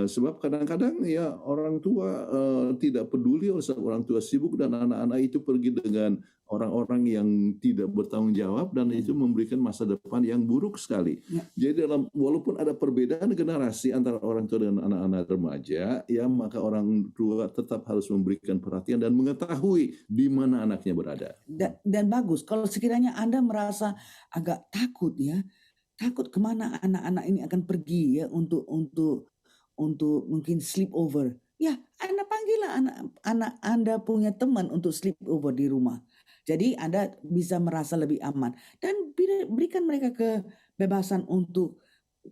Sebab kadang-kadang ya orang tua tidak peduli, orang tua sibuk dan anak-anak itu pergi dengan orang-orang yang tidak bertanggung jawab dan itu memberikan masa depan yang buruk sekali. Jadi walaupun ada perbedaan generasi antara orang tua dan anak-anak remaja, ya maka orang tua tetap harus memberikan perhatian dan mengetahui di mana anaknya berada. Dan bagus kalau sekiranya Anda merasa agak takut, ya, takut kemana anak-anak ini akan pergi, ya, untuk mungkin sleep over. Ya, Anda panggillah anak Anda punya teman untuk sleep over di rumah. Jadi Anda bisa merasa lebih aman dan berikan mereka kebebasan untuk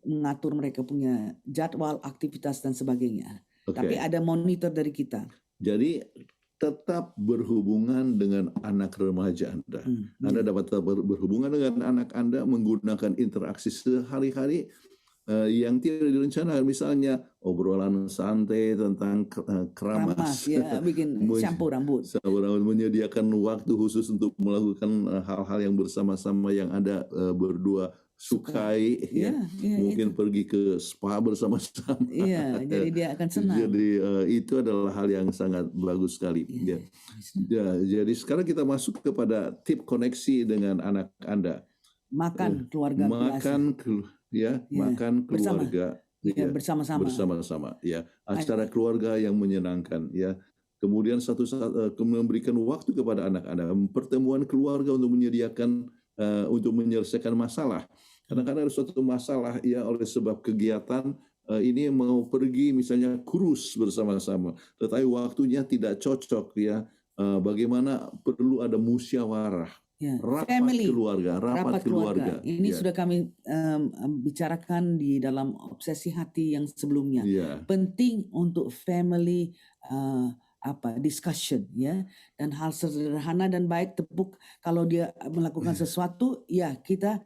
mengatur mereka punya jadwal, aktivitas dan sebagainya. Tapi ada monitor dari kita. Jadi tetap berhubungan dengan anak remaja Anda. Anda dapat berhubungan dengan anak Anda menggunakan interaksi sehari-hari yang tidak direncanakan, misalnya obrolan santai tentang keramas, ya, bikin shampoo rambut, menyediakan waktu khusus untuk melakukan hal-hal yang bersama-sama yang Anda berdua sukai, mungkin pergi ke spa bersama-sama. Jadi dia akan senang. Jadi itu adalah hal yang sangat bagus sekali. Jadi sekarang kita masuk kepada tip koneksi dengan anak Anda. Makan keluarga. Makan keluarga. Bersama-sama. Ya, acara keluarga yang menyenangkan. Ya. Kemudian satu saat memberikan waktu kepada anak-anak, pertemuan keluarga untuk menyediakan untuk menyelesaikan masalah. Kadang-kadang ada suatu masalah ya oleh sebab kegiatan ini mau pergi misalnya kurus bersama-sama, tetapi waktunya tidak cocok ya. Bagaimana perlu ada musyawarah, rapat keluarga. Ini sudah kami bicarakan di dalam obsesi hati yang sebelumnya. Penting untuk family discussion, ya, dan hal sederhana dan baik tepuk kalau dia melakukan sesuatu, ya kita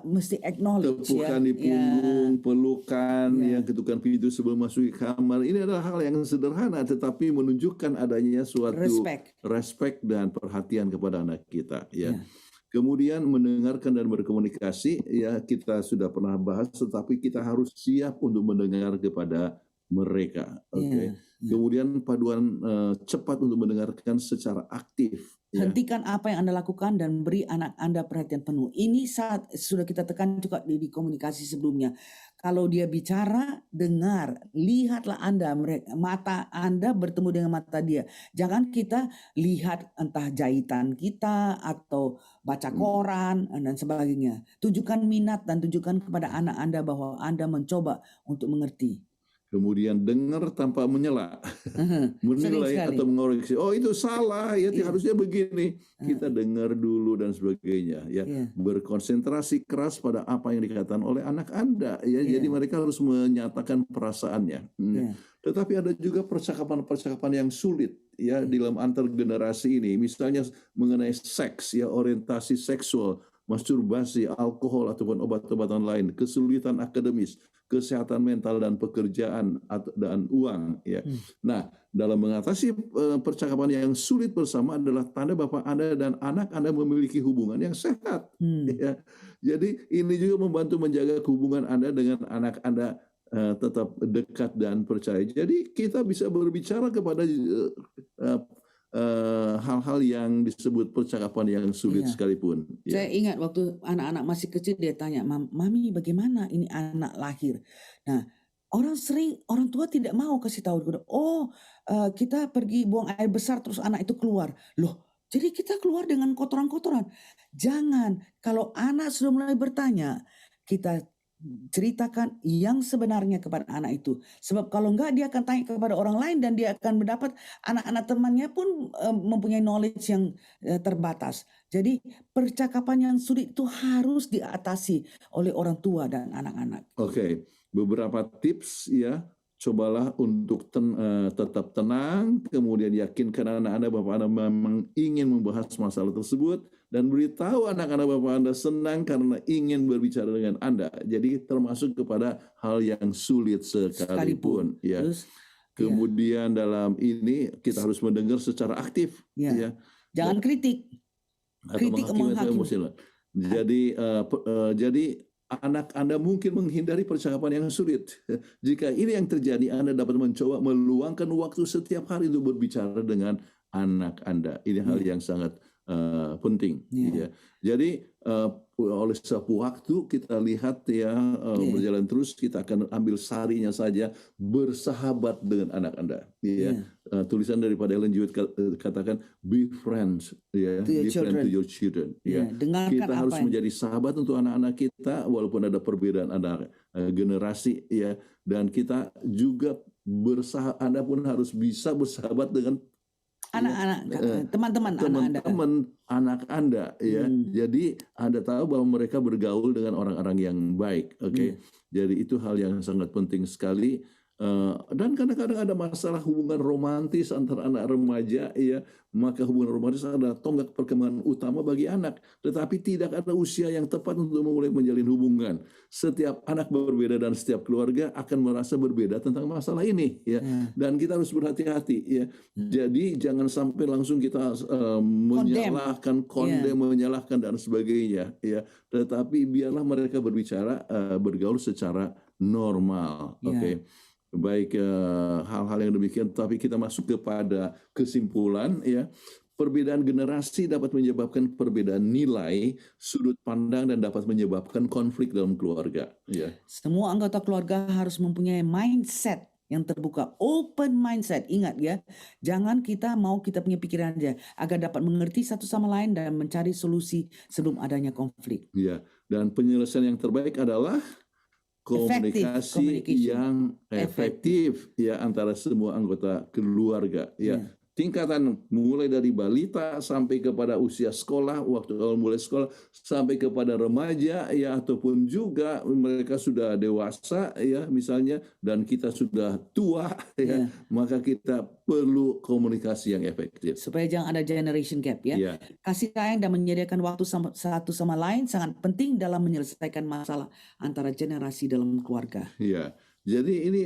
mesti acknowledge, tepukan di punggung, pelukan, ketukan pintu sebelum masuk ke kamar. Ini adalah hal yang sederhana tetapi menunjukkan adanya suatu respect dan perhatian kepada anak kita, ya. Kemudian mendengarkan dan berkomunikasi, ya kita sudah pernah bahas, tetapi kita harus siap untuk mendengar kepada mereka. Kemudian paduan cepat untuk mendengarkan secara aktif. Hentikan apa yang Anda lakukan dan beri anak Anda perhatian penuh. Ini saat sudah kita tekan juga di komunikasi sebelumnya. Kalau dia bicara, dengar, lihatlah Anda, mata Anda bertemu dengan mata dia. Jangan kita lihat entah jahitan kita atau baca koran dan sebagainya. Tunjukkan minat dan tunjukkan kepada anak Anda bahwa Anda mencoba untuk mengerti. Kemudian dengar tanpa menyela, Sering menilai sekali. atau mengoreksi. Oh itu salah, ya Iya. harusnya begini. Kita dengar dulu dan sebagainya. Ya, Iya. berkonsentrasi keras pada apa yang dikatakan oleh anak Anda. Ya, Iya. jadi mereka harus menyatakan perasaannya. Iya. Tetapi ada juga percakapan-percakapan yang sulit ya dalam antar generasi ini. Misalnya mengenai seks, ya orientasi seksual, masturbasi, alkohol ataupun obat-obatan lain, kesulitan akademis, kesehatan mental dan pekerjaan dan uang ya. Nah, dalam mengatasi percakapan yang sulit bersama adalah tanda bahwa Anda dan anak Anda memiliki hubungan yang sehat. Ya. Jadi ini juga membantu menjaga hubungan Anda dengan anak Anda tetap dekat dan percaya. Jadi kita bisa berbicara kepada hal-hal yang disebut percakapan yang sulit sekalipun. Ya. Saya ingat waktu anak-anak masih kecil dia tanya, Mami bagaimana ini anak lahir? Nah, orang tua tidak mau kasih tahu. Kita pergi buang air besar terus anak itu keluar. Loh, jadi kita keluar dengan kotoran-kotoran. Jangan, kalau anak sudah mulai bertanya, kita ceritakan yang sebenarnya kepada anak itu. Sebab kalau enggak dia akan tanya kepada orang lain dan dia akan mendapat anak-anak temannya pun mempunyai knowledge yang terbatas. Jadi percakapan yang sulit itu harus diatasi oleh orang tua dan anak-anak. Oke, beberapa tips ya. Cobalah untuk tetap tenang, kemudian yakinkan anak-anak bahwa Anda memang ingin membahas masalah tersebut, dan beritahu anak-anak bahwa Anda senang karena ingin berbicara dengan Anda. Jadi termasuk kepada hal yang sulit sekalipun. Ya. Terus, kemudian dalam ini kita harus mendengar secara aktif. Ya. Jangan kritik. Atau menghakimi. Jadi anak Anda mungkin menghindari percakapan yang sulit. Jika ini yang terjadi, Anda dapat mencoba meluangkan waktu setiap hari untuk berbicara dengan anak Anda. Ini hal yang sangat penting. Ya. Jadi oleh setiap waktu kita lihat ya berjalan terus, kita akan ambil sarinya saja, bersahabat dengan anak Anda. Ya. Tulisan daripada Ellen G. White katakan be friends, ya, be friends to your children. Ya. Kita harus menjadi sahabat untuk anak-anak kita walaupun ada perbedaan anak generasi ya, dan kita juga Anda pun harus bisa bersahabat dengan teman-teman anak Anda ya. Jadi Anda tahu bahwa mereka bergaul dengan orang-orang yang baik. Oke. Jadi itu hal yang sangat penting sekali. Dan kadang-kadang ada masalah hubungan romantis antara anak remaja ya, maka hubungan romantis adalah tonggak perkembangan utama bagi anak, tetapi tidak ada usia yang tepat untuk memulai menjalin hubungan. Setiap anak berbeda dan setiap keluarga akan merasa berbeda tentang masalah ini ya. Dan kita harus berhati-hati ya. Jadi jangan sampai langsung kita menyalahkan, menyalahkan dan sebagainya ya. Tetapi biarlah mereka berbicara, bergaul secara normal. Oke. Baik, hal-hal yang demikian, tapi kita masuk kepada kesimpulan ya. Perbedaan generasi dapat menyebabkan perbedaan nilai, sudut pandang, dan dapat menyebabkan konflik dalam keluarga. Ya. Semua anggota keluarga harus mempunyai mindset yang terbuka, open mindset. Ingat ya, jangan kita punya pikiran aja, agar dapat mengerti satu sama lain dan mencari solusi sebelum adanya konflik. Ya, dan penyelesaian yang terbaik adalah komunikasi yang efektif ya antara semua anggota keluarga ya. Tingkatan mulai dari balita sampai kepada usia sekolah, waktu awal mulai sekolah sampai kepada remaja ya, ataupun juga mereka sudah dewasa ya misalnya, dan kita sudah tua ya, maka kita perlu komunikasi yang efektif supaya jangan ada generation gap ya. Kasih sayang dan menyediakan waktu satu sama lain sangat penting dalam menyelesaikan masalah antara generasi dalam keluarga. Iya. Jadi ini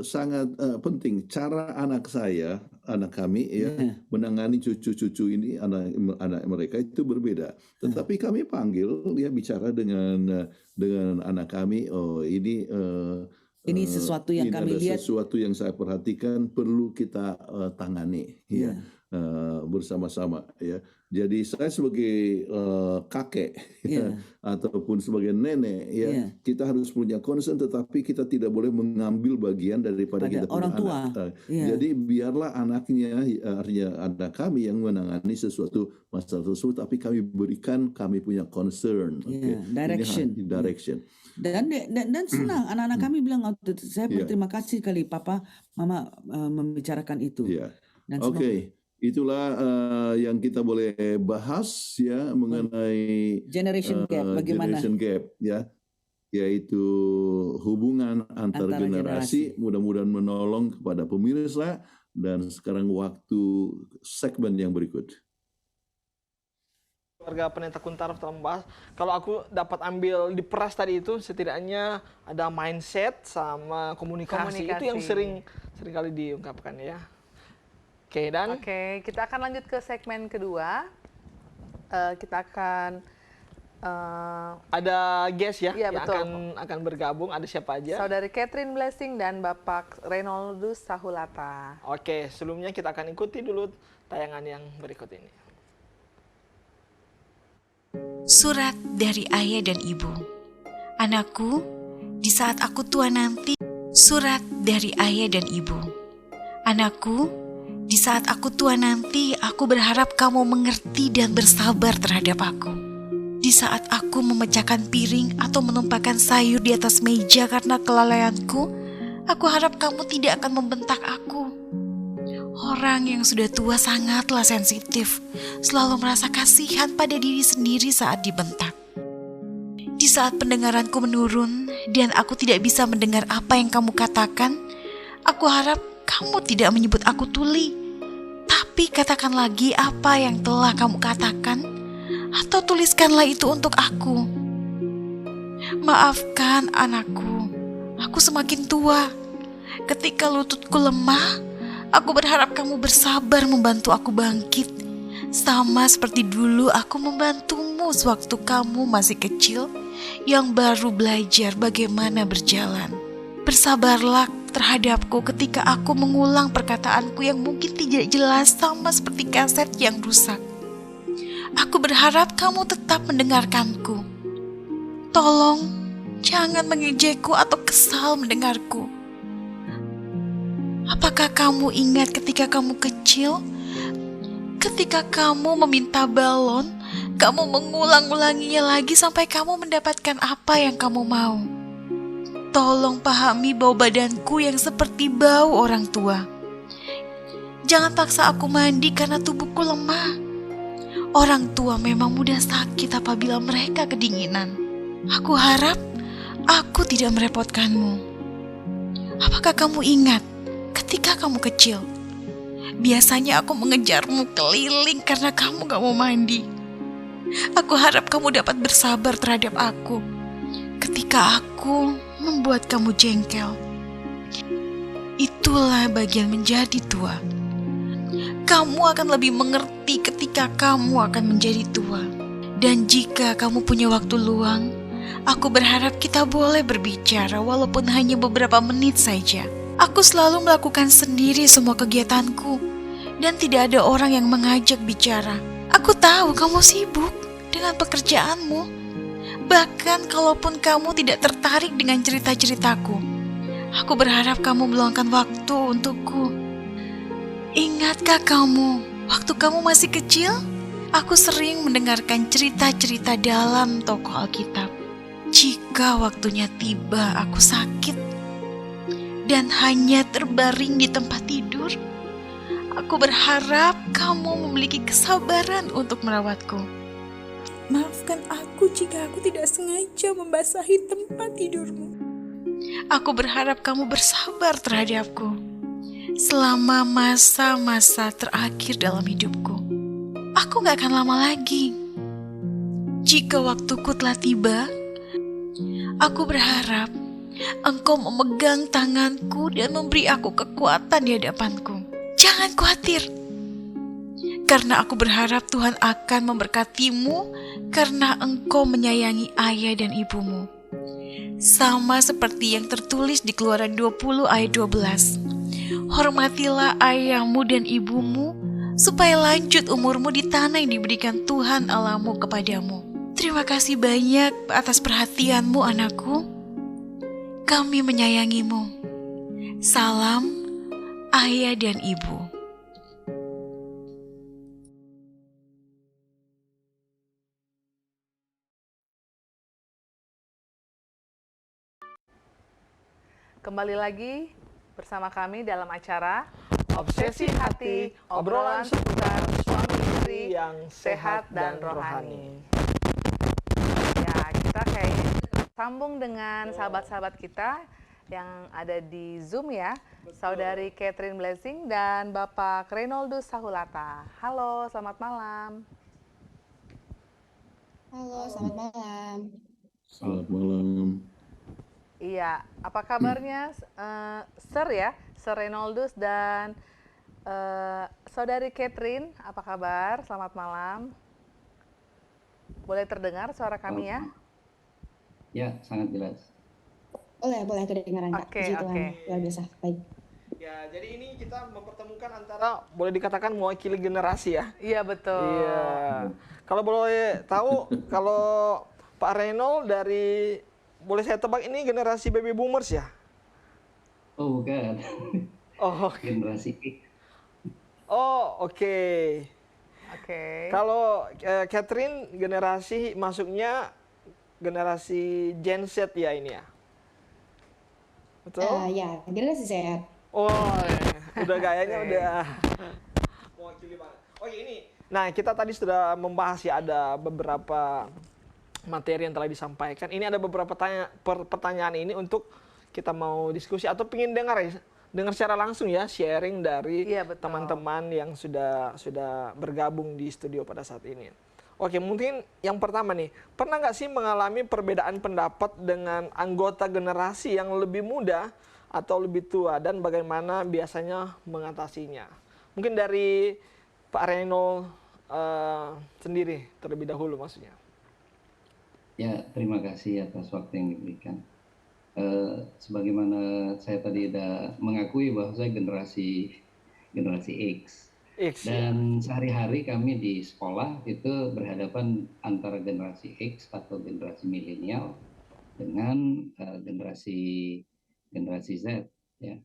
sangat penting. Cara anak kami ya menangani cucu-cucu ini, anak mereka itu berbeda. Tetapi kami panggil dia bicara dengan anak kami. Oh ini sesuatu yang kami lihat. Sesuatu yang saya perhatikan perlu kita tangani. Ya. bersama-sama ya. Jadi saya sebagai kakek ya, ataupun sebagai nenek ya, kita harus punya concern, tetapi kita tidak boleh mengambil bagian daripada kita punya orang tua. anak. Jadi biarlah anaknya, artinya anak kami yang menangani sesuatu masalah tersebut, tapi kami punya concern, direction. Dan senang anak-anak kami bilang, saya berterima kasih kali Papa Mama membicarakan itu. Oke. Itulah yang kita boleh bahas ya mengenai generation gap, bagaimana generation gap ya, yaitu hubungan antar generasi. Mudah-mudahan menolong kepada pemirsa. Dan sekarang waktu segmen yang berikut. Keluarga Pendeta Kuntaraf telah membahas, kalau aku dapat ambil di peras tadi itu, setidaknya ada mindset sama komunikasi. Itu yang sering kali diungkapkan ya. Oke, kita akan lanjut ke segmen kedua. Kita akan ada guest ya, yang betul. akan bergabung. Ada siapa aja? Saudari Catherine Blessing dan Bapak Reynoldus Sahulata. Oke, sebelumnya kita akan ikuti dulu tayangan yang berikut ini. Surat dari ayah dan ibu. Anakku, di saat aku tua nanti. Surat dari ayah dan ibu. Anakku, di saat aku tua nanti, aku berharap kamu mengerti dan bersabar terhadap aku. Di saat aku memecahkan piring atau menumpahkan sayur di atas meja karena kelalaianku, aku harap kamu tidak akan membentak aku. Orang yang sudah tua sangatlah sensitif, selalu merasa kasihan pada diri sendiri saat dibentak. Di saat pendengaranku menurun dan aku tidak bisa mendengar apa yang kamu katakan, aku harap kamu tidak menyebut aku tuli, tapi katakan lagi apa yang telah kamu katakan, atau tuliskanlah itu untuk aku. Maafkan anakku, aku semakin tua. Ketika lututku lemah, aku berharap kamu bersabar membantu aku bangkit, sama seperti dulu aku membantumu sewaktu kamu masih kecil, yang baru belajar bagaimana berjalan. Bersabarlah terhadapku ketika aku mengulang perkataanku yang mungkin tidak jelas, sama seperti kaset yang rusak. Aku berharap kamu tetap mendengarkanku. Tolong jangan mengejekku atau kesal mendengarku. Apakah kamu ingat ketika kamu kecil? Ketika kamu meminta balon, kamu mengulang-ulanginya lagi sampai kamu mendapatkan apa yang kamu mau. Tolong pahami bau badanku yang seperti bau orang tua. Jangan paksa aku mandi karena tubuhku lemah. Orang tua memang mudah sakit apabila mereka kedinginan. Aku harap aku tidak merepotkanmu. Apakah kamu ingat ketika kamu kecil? Biasanya aku mengejarmu keliling karena kamu gak mau mandi. Aku harap kamu dapat bersabar terhadap aku ketika aku membuat kamu jengkel. Itulah bagian menjadi tua. Kamu akan lebih mengerti ketika kamu akan menjadi tua. Dan jika kamu punya waktu luang, aku berharap kita boleh berbicara walaupun hanya beberapa menit saja. Aku selalu melakukan sendiri semua kegiatanku dan tidak ada orang yang mengajak bicara. Aku tahu kamu sibuk dengan pekerjaanmu. Bahkan kalaupun kamu tidak tertarik dengan cerita-ceritaku, aku berharap kamu meluangkan waktu untukku. Ingatkah kamu, waktu kamu masih kecil, aku sering mendengarkan cerita-cerita dalam toko Alkitab. Jika waktunya tiba aku sakit dan hanya terbaring di tempat tidur, aku berharap kamu memiliki kesabaran untuk merawatku. Maafkan aku jika aku tidak sengaja membasahi tempat tidurmu. Aku berharap kamu bersabar terhadapku selama masa-masa terakhir dalam hidupku. Aku gak akan lama lagi. Jika waktuku telah tiba, aku berharap Engkau memegang tanganku dan memberi aku kekuatan di hadapanku. Jangan khawatir, karena aku berharap Tuhan akan memberkatimu karena engkau menyayangi ayah dan ibumu. Sama seperti yang tertulis di Keluaran 20 ayat 12. Hormatilah ayahmu dan ibumu supaya lanjut umurmu di tanah yang diberikan Tuhan Allahmu kepadamu. Terima kasih banyak atas perhatianmu, anakku. Kami menyayangimu. Salam, ayah dan ibu. Kembali lagi bersama kami dalam acara Obsesi Hati, obrolan seputar suami istri yang sehat dan rohani. Ya, kita kayaknya sambung dengan sahabat-sahabat kita yang ada di Zoom ya. Saudari Catherine Blessing dan Bapak Reynoldus Sahulata. Halo, selamat malam. Halo, selamat malam. Selamat malam. Iya, apa kabarnya Sir ya, Sir Reynoldus dan Saudari Catherine, apa kabar? Selamat malam. Boleh terdengar suara kami ya? Ya, sangat jelas. Boleh kedengaran Kak. Oke, Puji Tuhan, oke. luar biasa. Baik. Ya, jadi ini kita mempertemukan antara boleh dikatakan mewakili generasi ya. Iya, betul. Iya. Kalau boleh tahu, kalau Pak Reynold dari, boleh saya tebak ini generasi baby boomers ya? Oh, bukan. Oh, Generasi X. oh oke. Oke. Kalau Catherine generasi masuknya generasi Gen Z ya ini ya? Betul? Ya, generasi sehat. Oh, udah gayanya udah mewakili banget. Oh ini, nah kita tadi sudah membahas ya, ada beberapa materi yang telah disampaikan. Ini ada beberapa pertanyaan ini untuk kita mau diskusi atau pengen dengar ya, dengar secara langsung ya, sharing dari Iya, betul. teman-teman yang sudah bergabung di studio pada saat ini. Oke, mungkin yang pertama nih, pernah nggak sih mengalami perbedaan pendapat dengan anggota generasi yang lebih muda atau lebih tua, dan bagaimana biasanya mengatasinya? Mungkin dari Pak Reynold sendiri terlebih dahulu maksudnya. Ya, terima kasih atas waktu yang diberikan. Sebagaimana saya tadi sudah mengakui bahwa saya generasi X. Dan sehari-hari kami di sekolah itu berhadapan antara generasi X atau generasi milenial dengan generasi Z ya.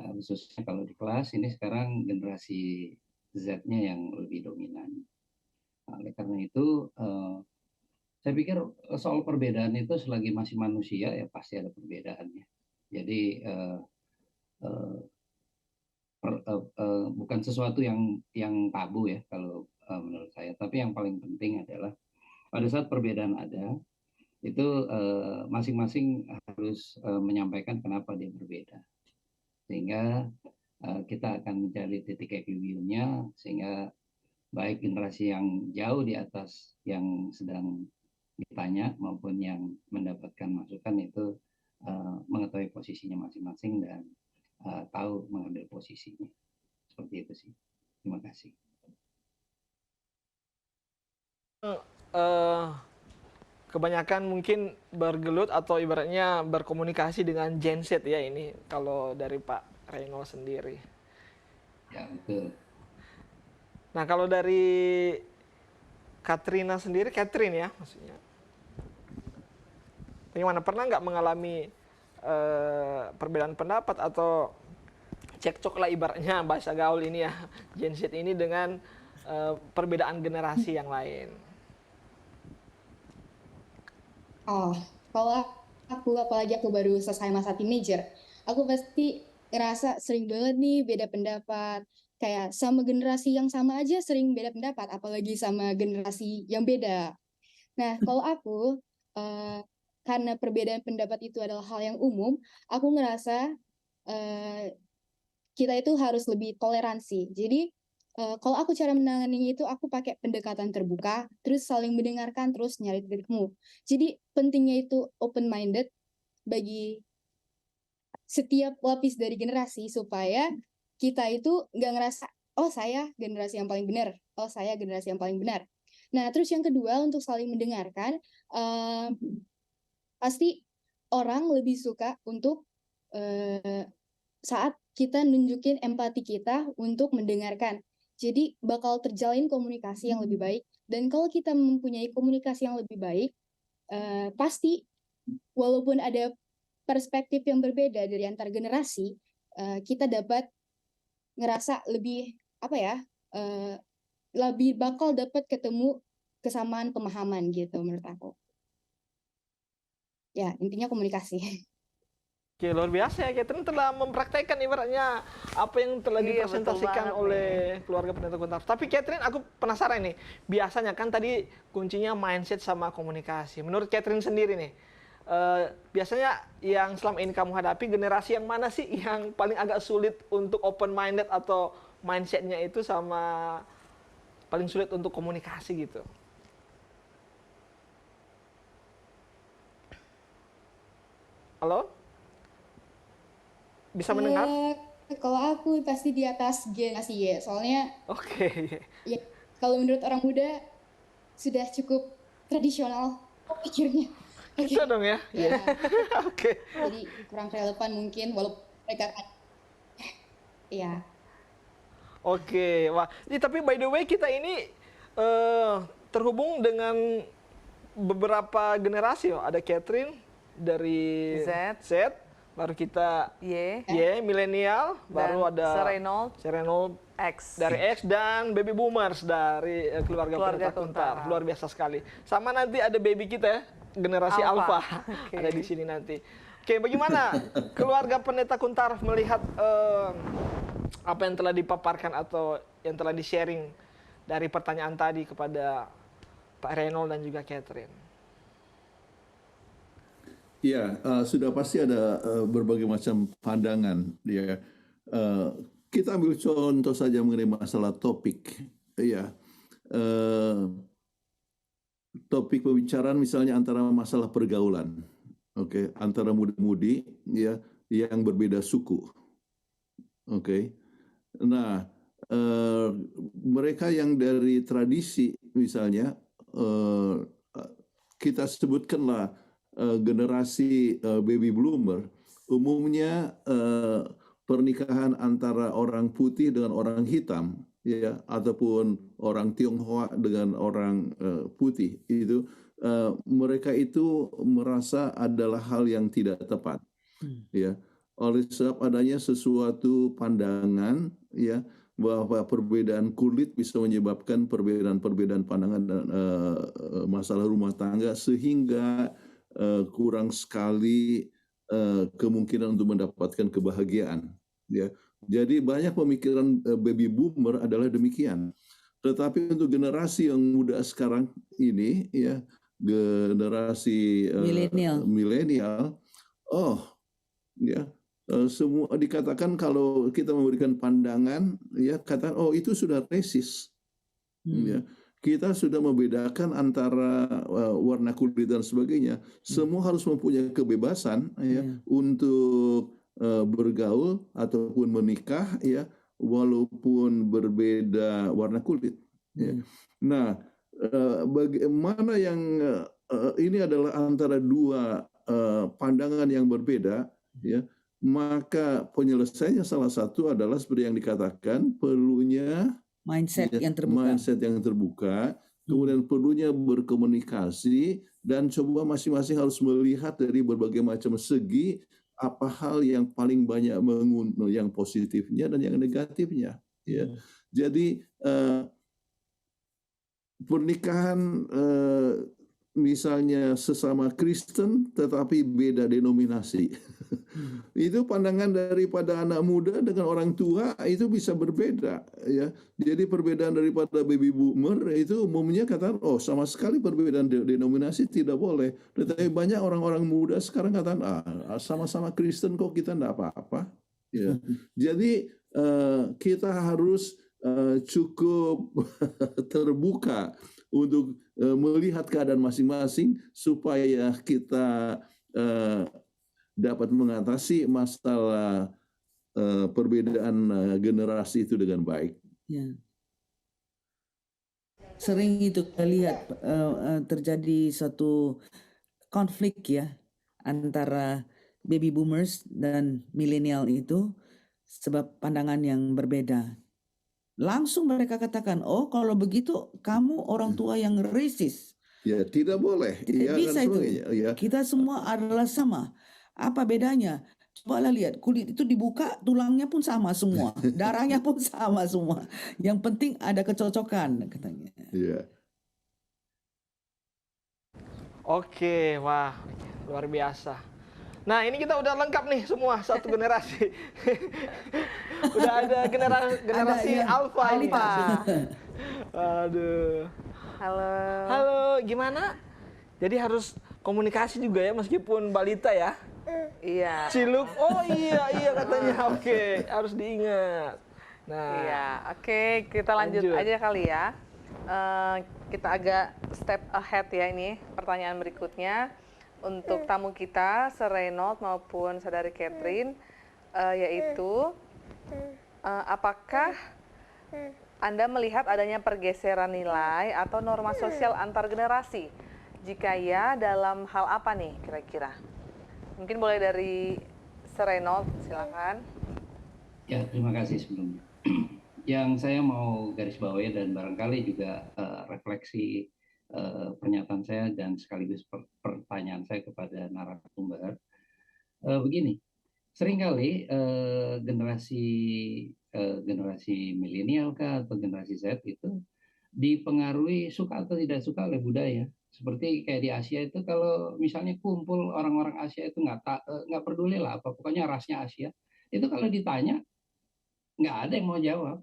Khususnya kalau di kelas ini sekarang generasi Z-nya yang lebih dominan. Oleh karena itu saya pikir soal perbedaan itu selagi masih manusia ya pasti ada perbedaannya. Jadi bukan sesuatu yang tabu ya kalau menurut saya. Tapi yang paling penting adalah pada saat perbedaan ada, itu masing-masing harus menyampaikan kenapa dia berbeda. Sehingga kita akan mencari titik equilibriumnya, sehingga baik generasi yang jauh di atas yang sedang ditanya maupun yang mendapatkan masukan itu mengetahui posisinya masing-masing dan tahu mengambil posisinya. Seperti itu sih. Terima kasih. Kebanyakan mungkin bergelut atau ibaratnya berkomunikasi dengan Gen Z ya ini, kalau dari Pak Reynold sendiri. Ya, betul. Nah, kalau dari Katrina sendiri, Catherine ya maksudnya. Bagaimana, pernah nggak mengalami perbedaan pendapat atau cekcok lah ibaratnya bahasa gaul ini ya, Gen Z ini dengan perbedaan generasi yang lain? Oh, kalau apalagi aku baru selesai masa teenager, aku pasti ngerasa sering banget nih beda pendapat. Kayak sama generasi yang sama aja sering beda pendapat, apalagi sama generasi yang beda. Nah, kalau aku, karena perbedaan pendapat itu adalah hal yang umum, aku ngerasa kita itu harus lebih toleransi. Jadi, kalau aku cara menanganinya itu aku pakai pendekatan terbuka, terus saling mendengarkan, terus nyari titik temu. Jadi pentingnya itu open minded bagi setiap lapis dari generasi supaya kita itu nggak ngerasa oh saya generasi yang paling benar, oh saya generasi yang paling benar. Nah terus yang kedua untuk saling mendengarkan, pasti orang lebih suka untuk saat kita nunjukin empati kita untuk mendengarkan. Jadi bakal terjalin komunikasi yang lebih baik. Dan kalau kita mempunyai komunikasi yang lebih baik, pasti walaupun ada perspektif yang berbeda dari antar generasi, kita dapat ngerasa lebih lebih bakal dapat ketemu kesamaan pemahaman gitu menurut aku. Ya, intinya komunikasi. Oke, luar biasa ya, Catherine telah mempraktekkan ibaratnya apa yang telah Iya, dipresentasikan betul banget oleh keluarga pendeta Kuntar. Tapi Catherine, aku penasaran nih, biasanya kan tadi kuncinya mindset sama komunikasi. Menurut Catherine sendiri nih, biasanya yang selama ini kamu hadapi, generasi yang mana sih yang paling agak sulit untuk open minded atau mindsetnya itu sama paling sulit untuk komunikasi gitu? Halo? Bisa mendengar? Kalau aku pasti di atas generasi Y, soalnya Oke. ya kalau menurut orang muda sudah cukup tradisional pikirnya. Bisa dong ya? Ya, Oke. jadi kurang relevan mungkin walaupun mereka kan ya. Oke, wah. Tapi by the way kita ini terhubung dengan beberapa generasi. Ada Catherine dari Z, baru kita Y, milenial, baru ada Reynold X dari X, dan baby boomers dari keluarga pendeta Kuntar. Luar biasa sekali. Sama nanti ada baby kita ya, generasi Alpha. Ada di sini nanti. Oke, bagaimana keluarga pendeta Kuntar melihat apa yang telah dipaparkan atau yang telah di-sharing dari pertanyaan tadi kepada Pak Reynold dan juga Catherine? Ya, sudah pasti ada berbagai macam pandangan. Ya, kita ambil contoh saja mengenai masalah topik. Ya, topik pembicaraan misalnya antara masalah pergaulan, oke, antara muda-mudi ya yang berbeda suku, oke. Nah, mereka yang dari tradisi misalnya kita sebutkanlah generasi baby boomer, umumnya pernikahan antara orang putih dengan orang hitam, ya, ataupun orang Tionghoa dengan orang putih, itu mereka itu merasa adalah hal yang tidak tepat, ya, oleh sebab adanya sesuatu pandangan, ya, bahwa perbedaan kulit bisa menyebabkan perbedaan pandangan dan masalah rumah tangga, sehingga kurang sekali kemungkinan untuk mendapatkan kebahagiaan. Ya, jadi banyak pemikiran baby boomer adalah demikian. Tetapi untuk generasi yang muda sekarang ini, ya, generasi milenial, ya, semua dikatakan kalau kita memberikan pandangan, ya, kata itu sudah resis, ya. Kita sudah membedakan antara warna kulit dan sebagainya. Semua harus mempunyai kebebasan, ya, untuk bergaul ataupun menikah, ya, walaupun berbeda warna kulit. Ya. Nah, bagaimana yang ini adalah antara dua pandangan yang berbeda, ya, maka penyelesaiannya salah satu adalah seperti yang dikatakan, perlunya mindset yang terbuka, kemudian perlunya berkomunikasi, dan coba masing-masing harus melihat dari berbagai macam segi apa hal yang paling banyak yang positifnya dan yang negatifnya, ya. Jadi pernikahan misalnya sesama Kristen tetapi beda denominasi. Itu pandangan daripada anak muda dengan orang tua itu bisa berbeda, ya. Jadi perbedaan daripada baby boomer itu umumnya katakan sama sekali perbedaan denominasi tidak boleh. Tetapi banyak orang-orang muda sekarang katakan sama-sama Kristen kok kita enggak apa-apa, ya. Jadi kita harus cukup terbuka untuk melihat keadaan masing-masing supaya kita dapat mengatasi masalah perbedaan generasi itu dengan baik. Ya. Sering itu kita lihat terjadi satu konflik, ya, antara baby boomers dan milenial itu sebab pandangan yang berbeda. langsung mereka katakan, oh kalau begitu kamu orang tua yang resis. Ya, tidak boleh. Tidak Iya, bisa dan itu. sebagainya. Ya. Kita semua adalah sama. Apa bedanya? Cobalah lihat, kulit itu dibuka, tulangnya pun sama semua. Darahnya pun sama semua. Yang penting ada kecocokan, katanya. Iya. Oke, wah, luar biasa. Nah, ini kita udah lengkap nih semua, satu generasi. Udah ada generasi Ada, ya. alfa ini. Alfa. Aduh. Halo. Halo, gimana? Jadi harus komunikasi juga ya meskipun balita ya. Iya. Ciluk. Oh iya katanya. Oke, harus diingat. Nah, Iya, oke, kita lanjut aja kali ya. Kita agak step ahead ya ini pertanyaan berikutnya untuk tamu kita, Sir Reynold maupun Saudari Catherine, yaitu apakah Anda melihat adanya pergeseran nilai atau norma sosial antar generasi? Jika ya, dalam hal apa nih kira-kira? Mungkin boleh dari Sir Reynold, silakan. Ya, terima kasih sebelumnya. Yang saya mau garis bawahi dan barangkali juga refleksi pernyataan saya dan sekaligus pertanyaan saya kepada narasumber, begini, seringkali generasi milenial atau generasi Z itu dipengaruhi suka atau tidak suka oleh budaya. Seperti kayak di Asia itu kalau misalnya kumpul orang-orang Asia itu nggak peduli lah apa, pokoknya rasnya Asia. Itu kalau ditanya nggak ada yang mau jawab.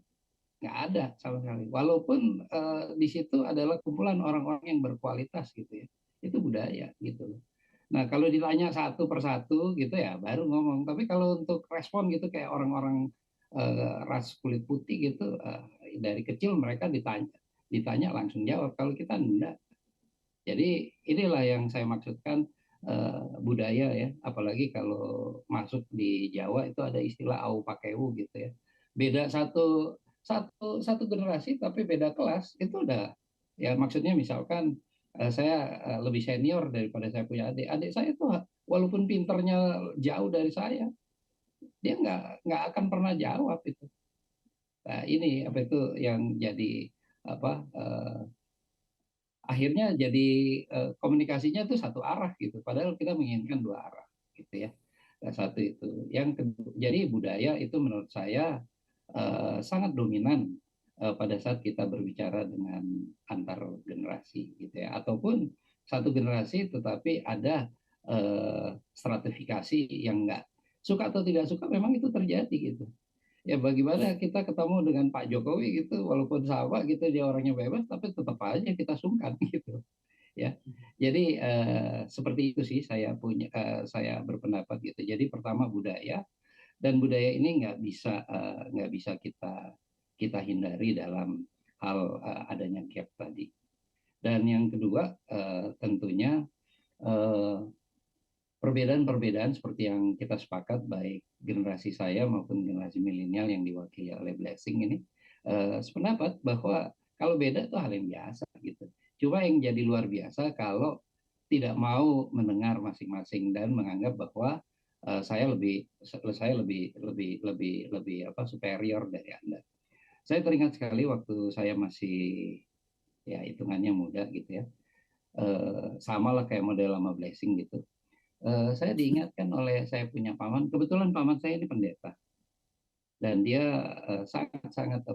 Nggak ada sama sekali. Walaupun di situ adalah kumpulan orang-orang yang berkualitas gitu ya. Itu budaya gitu loh. Nah kalau ditanya satu persatu gitu ya baru ngomong. Tapi kalau untuk respon gitu kayak orang-orang ras kulit putih gitu, dari kecil mereka ditanya langsung jawab. Kalau kita enggak. Jadi inilah yang saya maksudkan budaya ya. Apalagi kalau masuk di Jawa itu ada istilah au pakewu gitu ya. Beda satu generasi tapi beda kelas itu udah ya, maksudnya misalkan saya lebih senior daripada saya punya adik saya tuh walaupun pinternya jauh dari saya dia nggak akan pernah jawab itu. Nah ini apa itu yang jadi apa akhirnya jadi komunikasinya tuh satu arah gitu padahal kita menginginkan dua arah gitu ya. Nah, satu itu yang kedua, jadi budaya itu menurut saya sangat dominan pada saat kita berbicara dengan antar generasi gitu ya, ataupun satu generasi tetapi ada stratifikasi yang enggak suka atau tidak suka, memang itu terjadi gitu ya. Bagaimana kita ketemu dengan Pak Jokowi gitu, walaupun sama gitu dia orangnya bebas tapi tetap aja kita sungkan gitu ya. Jadi seperti itu sih saya berpendapat gitu. Jadi pertama budaya, dan budaya ini nggak bisa kita hindari dalam hal adanya gap tadi. Dan yang kedua tentunya perbedaan-perbedaan seperti yang kita sepakat baik generasi saya maupun generasi milenial yang diwakili oleh Blessing ini sependapat bahwa kalau beda itu hal yang biasa gitu. Cuma yang jadi luar biasa kalau tidak mau mendengar masing-masing dan menganggap bahwa saya lebih superior dari Anda. Saya teringat sekali waktu saya masih ya hitungannya muda gitu ya. Sama lah kayak model sama Blessing gitu. Saya diingatkan oleh saya punya paman, kebetulan paman saya ini pendeta. Dan dia sangat-sangat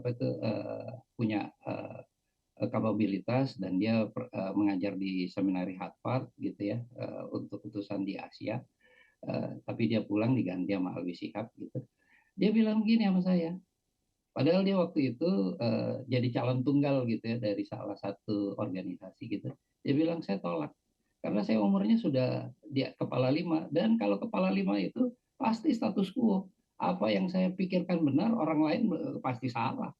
punya kapabilitas dan dia mengajar di seminari Harvard gitu ya untuk utusan di Asia. Tapi dia pulang diganti sama Alwi Shihab gitu. Dia bilang begini sama saya, padahal dia waktu itu jadi calon tunggal gitu ya dari salah satu organisasi gitu. Dia bilang saya tolak karena saya umurnya sudah di kepala 5 dan kalau kepala 5 itu pasti status quo. Apa yang saya pikirkan benar orang lain pasti salah.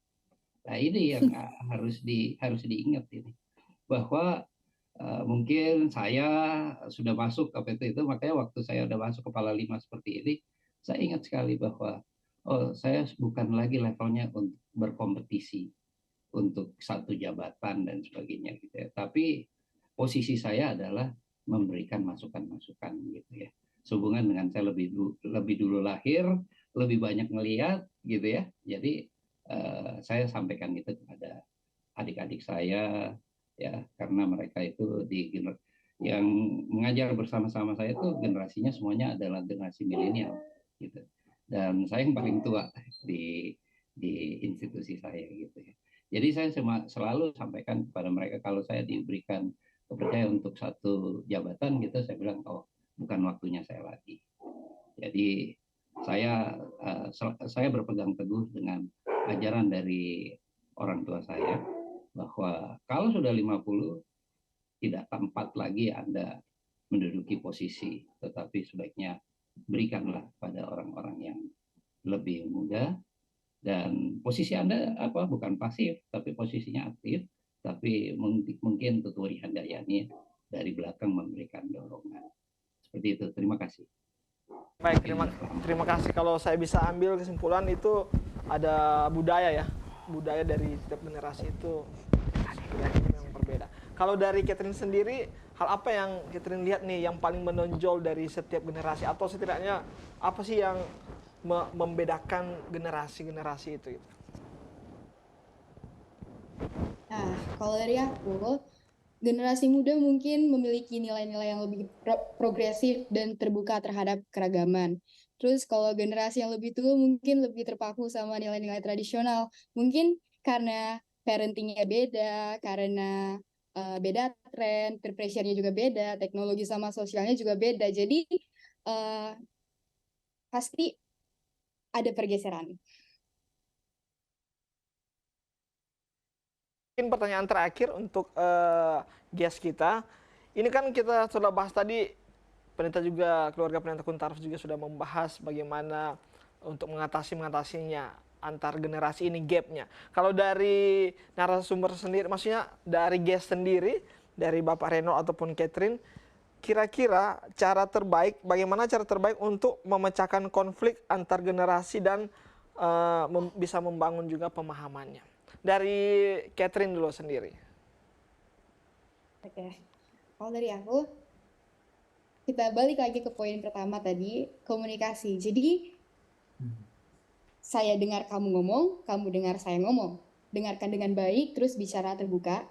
Nah ini yang harus diingat ini, bahwa mungkin saya sudah masuk KPT itu, makanya waktu saya udah masuk kepala 5 seperti ini, saya ingat sekali bahwa saya bukan lagi levelnya untuk berkompetisi untuk satu jabatan dan sebagainya gitu ya. Tapi posisi saya adalah memberikan masukan-masukan gitu ya. Sehubungan dengan saya lebih dulu lahir, lebih banyak ngelihat gitu ya. Jadi saya sampaikan itu kepada adik-adik saya, ya, karena mereka itu yang mengajar bersama-sama saya itu generasinya semuanya adalah generasi milenial, gitu. Dan saya yang paling tua di institusi saya, gitu ya. Jadi saya selalu sampaikan kepada mereka kalau saya diberikan kepercayaan untuk satu jabatan, gitu, saya bilang, oh, bukan waktunya saya lagi. Jadi saya berpegang teguh dengan ajaran dari orang tua saya bahwa kalau sudah 50 tidak tempat lagi Anda menduduki posisi, tetapi sebaiknya berikanlah pada orang-orang yang lebih muda, dan posisi Anda bukan pasif tapi posisinya aktif, tapi mungkin Tuturi Handayani dari belakang memberikan dorongan. Seperti itu. Terima kasih. Baik, terima kasih. Kalau saya bisa ambil kesimpulan itu ada budaya ya. Budaya dari setiap generasi itu memang berbeda. Kalau dari Catherine sendiri, hal apa yang Catherine lihat nih yang paling menonjol dari setiap generasi, atau setidaknya apa sih yang membedakan generasi-generasi itu? Gitu? Nah, kalau dari aku, generasi muda mungkin memiliki nilai-nilai yang lebih progresif dan terbuka terhadap keragaman. Terus kalau generasi yang lebih tua mungkin lebih terpaku sama nilai-nilai tradisional. Mungkin karena parentingnya beda, karena beda tren, peer pressure-nya juga beda, teknologi sama sosialnya juga beda. Jadi pasti ada pergeseran. Mungkin pertanyaan terakhir untuk guest kita. Ini kan kita sudah bahas tadi, pendeta juga, keluarga pendeta Kuntarus juga sudah membahas bagaimana untuk mengatasinya antar generasi ini, gapnya. Kalau dari narasumber sendiri, maksudnya dari guest sendiri, dari Bapak Reno ataupun Catherine, kira-kira bagaimana cara terbaik untuk memecahkan konflik antar generasi dan bisa membangun juga pemahamannya? Dari Catherine dulu sendiri. Oke, kalau dari aku, kita balik lagi ke poin pertama tadi, komunikasi. Jadi, saya dengar kamu ngomong, kamu dengar saya ngomong. Dengarkan dengan baik, terus bicara terbuka,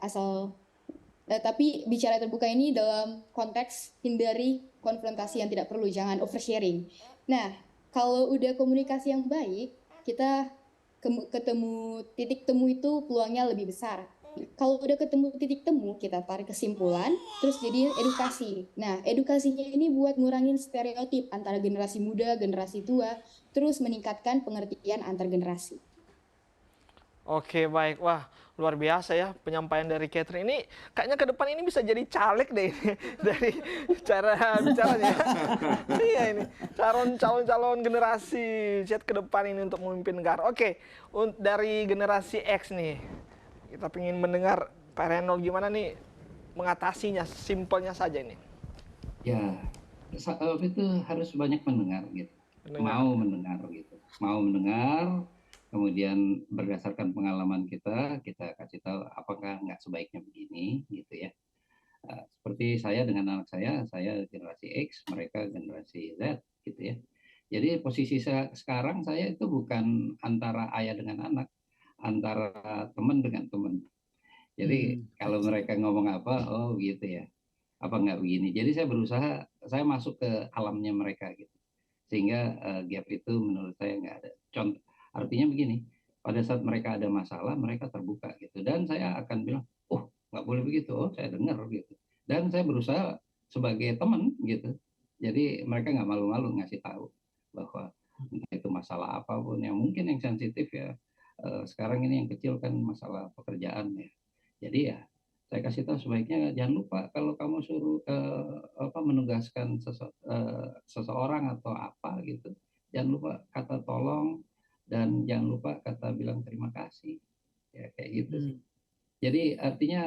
tapi bicara terbuka ini dalam konteks hindari konfrontasi yang tidak perlu, jangan oversharing. Nah, kalau udah komunikasi yang baik, kita ketemu titik temu itu peluangnya lebih besar. Kalau udah ketemu titik temu, kita tarik kesimpulan, terus jadi edukasi. Nah, edukasinya ini buat ngurangin stereotip antara generasi muda, generasi tua, terus meningkatkan pengertian antar generasi. Oke, baik. Wah, luar biasa ya penyampaian dari Catherine. Ini kayaknya ke depan ini bisa jadi caleg deh ini. Dari cara bicaranya. Iya, ini calon-calon generasi Z ke depan ini untuk memimpin negara. Oke, dari generasi X nih, kita ingin mendengar Pak Reno gimana nih mengatasinya, simpelnya saja ini. Ya, itu harus banyak mendengar gitu. Mau mendengar gitu. Mau mendengar, kemudian berdasarkan pengalaman kita kasih tahu apakah nggak sebaiknya begini, gitu ya. Seperti saya dengan anak saya generasi X, mereka generasi Z, gitu ya. Jadi posisi sekarang saya itu bukan antara ayah dengan anak, antara teman dengan teman. Jadi kalau mereka ngomong apa, oh gitu ya, apa nggak begini. Jadi saya berusaha, saya masuk ke alamnya mereka gitu. Sehingga gap itu menurut saya nggak ada. Artinya begini, pada saat mereka ada masalah, mereka terbuka gitu. Dan saya akan bilang, oh nggak boleh begitu, oh saya dengar gitu. Dan saya berusaha sebagai teman gitu. Jadi mereka nggak malu-malu ngasih tahu bahwa entah itu masalah apapun yang mungkin yang sensitif ya. Sekarang ini yang kecil kan masalah pekerjaan ya. Jadi ya saya kasih tahu sebaiknya jangan lupa kalau kamu suruh menugaskan seseorang atau apa gitu, jangan lupa kata tolong dan jangan lupa kata bilang terima kasih, ya kayak gitu sih. Jadi artinya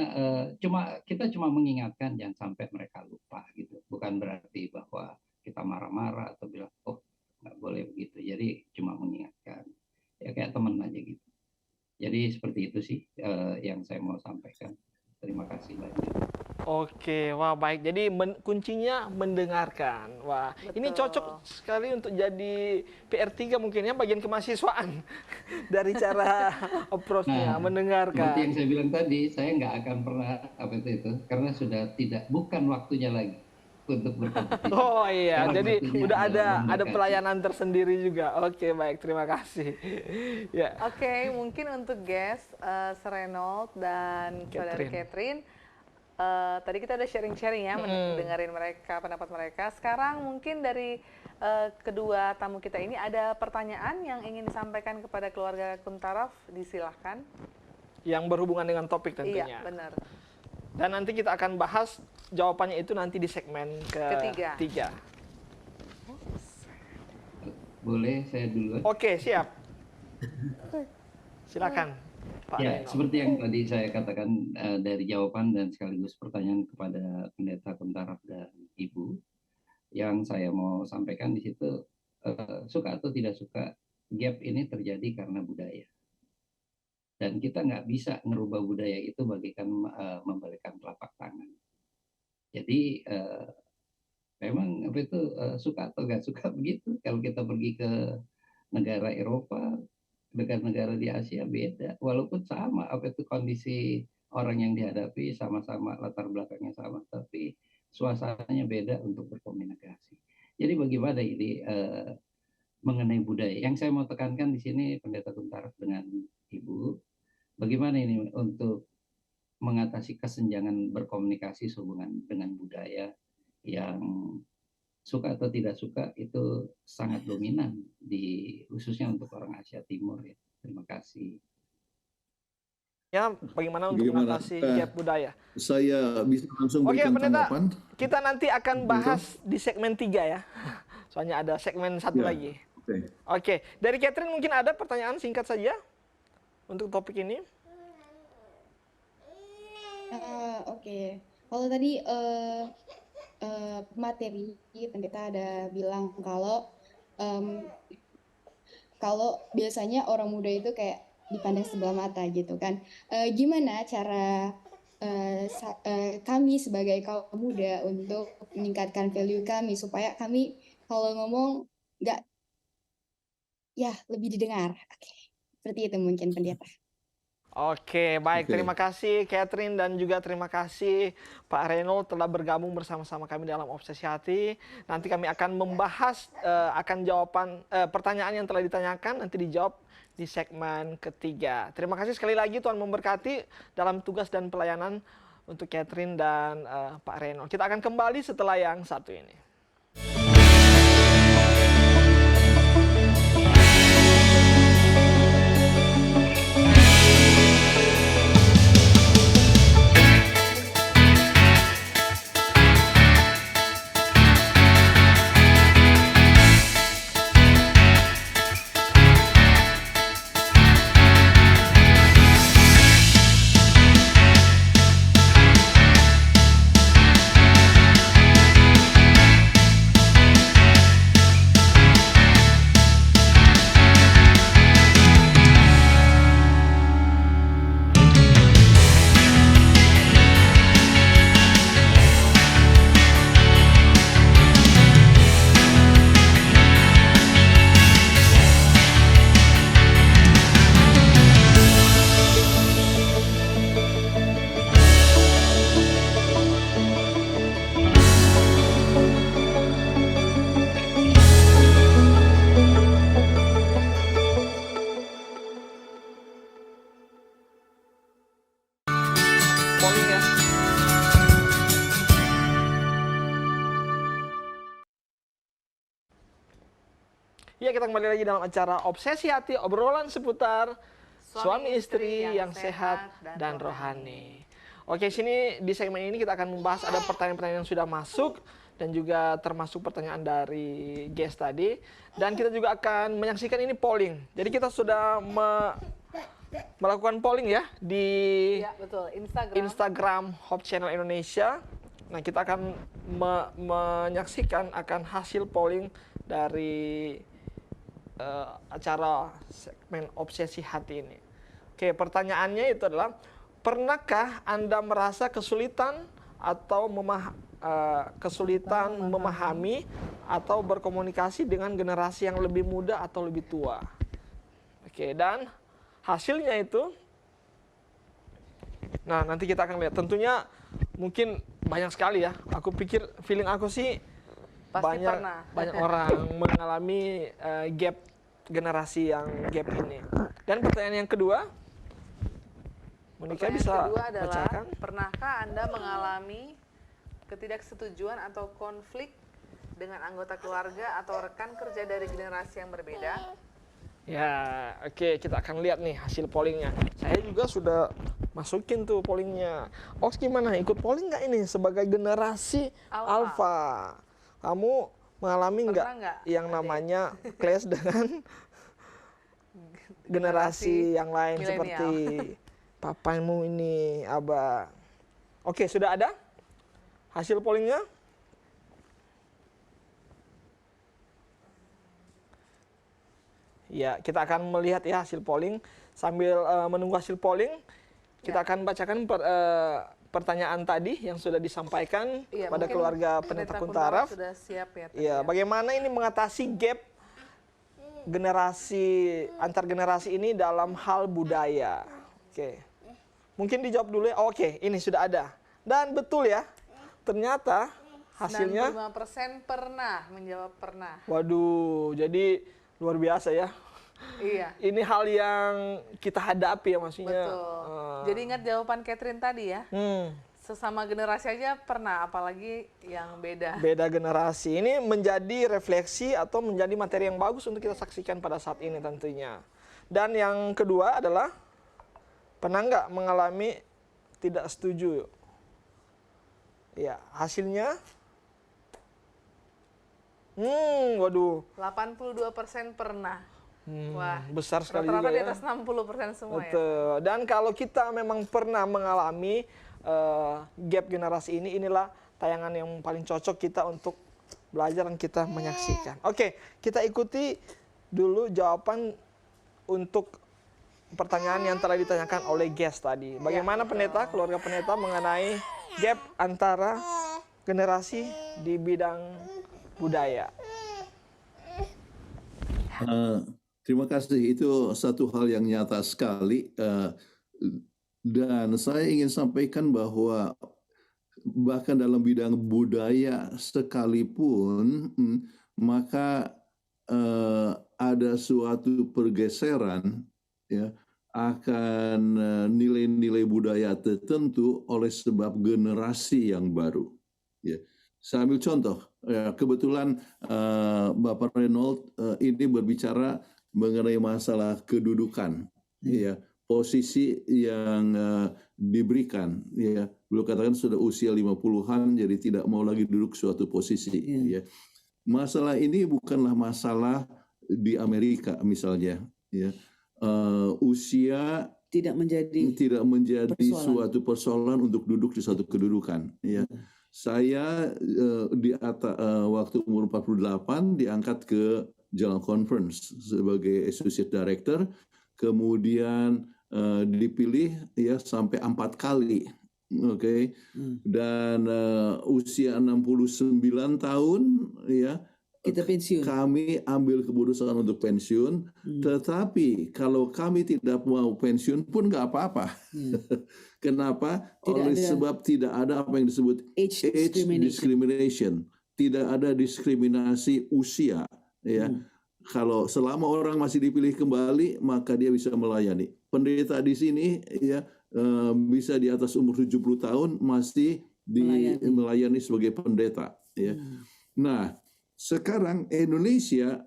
kita cuma mengingatkan jangan sampai mereka lupa gitu, bukan berarti bahwa kita marah-marah atau bilang oh nggak boleh begitu. Jadi cuma mengingatkan, ya kayak teman aja gitu. Jadi seperti itu sih yang saya mau sampaikan. Terima kasih banyak. Oke, wah baik. Jadi kuncinya mendengarkan. Wah, ini Betul. cocok sekali untuk jadi PR3 mungkin ya, bagian kemahasiswaan dari cara approach-nya, Nah, seperti yang mendengarkan. saya bilang tadi, saya nggak akan pernah apa itu, karena sudah bukan waktunya lagi untuk berkompetisi. Oh iya, Sekarang jadi waktunya udah adalah ada memberkati. pelayanan tersendiri juga. Oke, baik, terima kasih. Ya, Oke, mungkin untuk guest Reynold dan saudari Catherine, tadi kita udah sharing-sharing ya, dengerin mereka, pendapat mereka. Sekarang mungkin dari kedua tamu kita ini ada pertanyaan yang ingin disampaikan kepada keluarga Kuntaraf, disilahkan. yang berhubungan dengan topik Iya, tentunya. benar. Dan nanti kita akan bahas jawabannya itu nanti di segmen Ketiga. ketiga. Boleh saya duluan? Oke, siap. Silakan, Pak Ya, Reno. seperti yang tadi saya katakan dari jawaban dan sekaligus pertanyaan kepada Pendeta Kuntaraf dan Ibu, yang saya mau sampaikan di situ, suka atau tidak suka, gap ini terjadi karena budaya. Dan kita nggak bisa ngerubah budaya itu bagikan membalikan telapak tangan. Jadi memang apa itu suka atau nggak suka begitu. Kalau kita pergi ke negara Eropa, negara-negara di Asia beda. Walaupun sama apa itu kondisi orang yang dihadapi, sama-sama latar belakangnya sama, tapi suasananya beda untuk berkomunikasi. Jadi bagaimana ini mengenai budaya? Yang saya mau tekankan di sini, Pendeta Kuntaraf dengan Ibu, bagaimana ini untuk mengatasi kesenjangan berkomunikasi sehubungan dengan budaya yang suka atau tidak suka itu sangat dominan khususnya untuk orang Asia Timur ya. Terima kasih. Ya, bagaimana untuk mengatasi gap budaya? Saya bisa langsung Oke, berikan Pendeta, tanggapan. kita nanti akan bahas di segmen 3 ya. Soalnya ada segmen satu Ya, lagi. oke. Oke, dari Catherine mungkin ada pertanyaan singkat saja untuk topik ini. Oke. Kalau tadi materi pendeta ada bilang kalau biasanya orang muda itu kayak dipandang sebelah mata gitu kan. Gimana cara kami sebagai kaum muda untuk meningkatkan value kami supaya kami kalau ngomong nggak lebih didengar. Oke. Seperti itu mungkin pendeta. Oke, baik. Oke. Terima kasih Catherine dan juga terima kasih Pak Reynold telah bergabung bersama-sama kami dalam Obsesi Hati. Nanti kami akan membahas akan jawaban pertanyaan yang telah ditanyakan nanti dijawab di segmen ketiga. Terima kasih sekali lagi, Tuhan memberkati dalam tugas dan pelayanan untuk Catherine dan Pak Reynold. Kita akan kembali setelah yang satu ini. Polling ya. Ya, kita kembali lagi dalam acara Obsesi Hati, obrolan seputar suami istri yang sehat dan rohani. Oke, sini di segmen ini kita akan membahas ada pertanyaan-pertanyaan yang sudah masuk dan juga termasuk pertanyaan dari guest tadi. Dan kita juga akan menyaksikan ini polling. Jadi kita sudah melakukan polling ya di Ya, betul. Instagram Hope Channel Indonesia. Nah, kita akan menyaksikan akan hasil polling dari acara segmen Obsesi Hati ini. Oke, pertanyaannya itu adalah, pernahkah Anda merasa kesulitan atau kesulitan memahami atau berkomunikasi dengan generasi yang lebih muda atau lebih tua. Oke, dan hasilnya itu, nah nanti kita akan lihat. Tentunya mungkin banyak sekali ya. Aku pikir, feeling aku sih Pasti pernah. banyak orang mengalami gap generasi yang gap ini. Dan pertanyaan yang kedua, Monica Pertanyaan bisa kedua adalah, bacakan? pernahkah Anda mengalami ketidaksetujuan atau konflik dengan anggota keluarga atau rekan kerja dari generasi yang berbeda? Ya, oke, kita akan lihat nih hasil pollingnya. Saya juga sudah masukin tuh pollingnya. Oh, gimana? Ikut polling nggak ini sebagai generasi Alpha? Kamu mengalami nggak yang namanya clash dengan generasi yang lain seperti papamu ini, Abah? Oke, sudah ada hasil pollingnya? Ya, kita akan melihat ya hasil polling. Sambil menunggu hasil polling, kita akan bacakan pertanyaan tadi yang sudah disampaikan pada keluarga Pendeta Kuntaraf. Sudah siap ya? Ya, bagaimana ini mengatasi gap generasi antar generasi ini dalam hal budaya? Oke, mungkin dijawab dulu ya. Oke, ini sudah ada dan betul ya. Ternyata hasilnya 95% pernah menjawab pernah. Waduh, jadi luar biasa ya. Iya. Ini hal yang kita hadapi ya maksudnya. Betul. Jadi ingat jawaban Catherine tadi ya. Sesama generasi aja pernah, apalagi yang beda. Beda generasi. Ini menjadi refleksi atau menjadi materi yang bagus untuk kita saksikan pada saat ini tentunya. Dan yang kedua adalah, pernah nggak mengalami tidak setuju? Ya, hasilnya waduh. 82% pernah. Wah, besar sekali rata-rata juga di ya. atas 60% semua. Betul. Ya. Dan kalau kita memang pernah mengalami gap generasi ini, inilah tayangan yang paling cocok kita untuk belajar dan kita menyaksikan. Oke, kita ikuti dulu jawaban untuk pertanyaan yang telah ditanyakan oleh guest tadi. Bagaimana pendeta, keluarga pendeta mengenai gap antara generasi di bidang budaya? Terima kasih, itu satu hal yang nyata sekali, dan saya ingin sampaikan bahwa bahkan dalam bidang budaya sekalipun, maka ada suatu pergeseran ya akan nilai-nilai budaya tertentu oleh sebab generasi yang baru. Ya. Saya ambil contoh, kebetulan Bapak Reynold ini berbicara mengenai masalah kedudukan, ya, posisi yang diberikan, ya. Beliau katakan sudah usia 50-an, jadi tidak mau lagi duduk suatu posisi, ya. Masalah ini bukanlah masalah di Amerika misalnya, ya. Usia tidak menjadi suatu persoalan untuk duduk di suatu kedudukan, ya. Saya waktu umur 48 diangkat ke General Conference sebagai Associate Director, kemudian dipilih ya sampai 4 kali, oke. Dan usia 69 tahun ya kita pensiun. Kami ambil keputusan untuk pensiun, tetapi kalau kami tidak mau pensiun pun nggak apa-apa. Kenapa? Sebab tidak ada apa yang disebut age discrimination. Tidak ada diskriminasi usia. Ya, kalau selama orang masih dipilih kembali, maka dia bisa melayani. Pendeta di sini ya bisa di atas umur 70 tahun masih melayani sebagai pendeta. Ya. Nah, sekarang Indonesia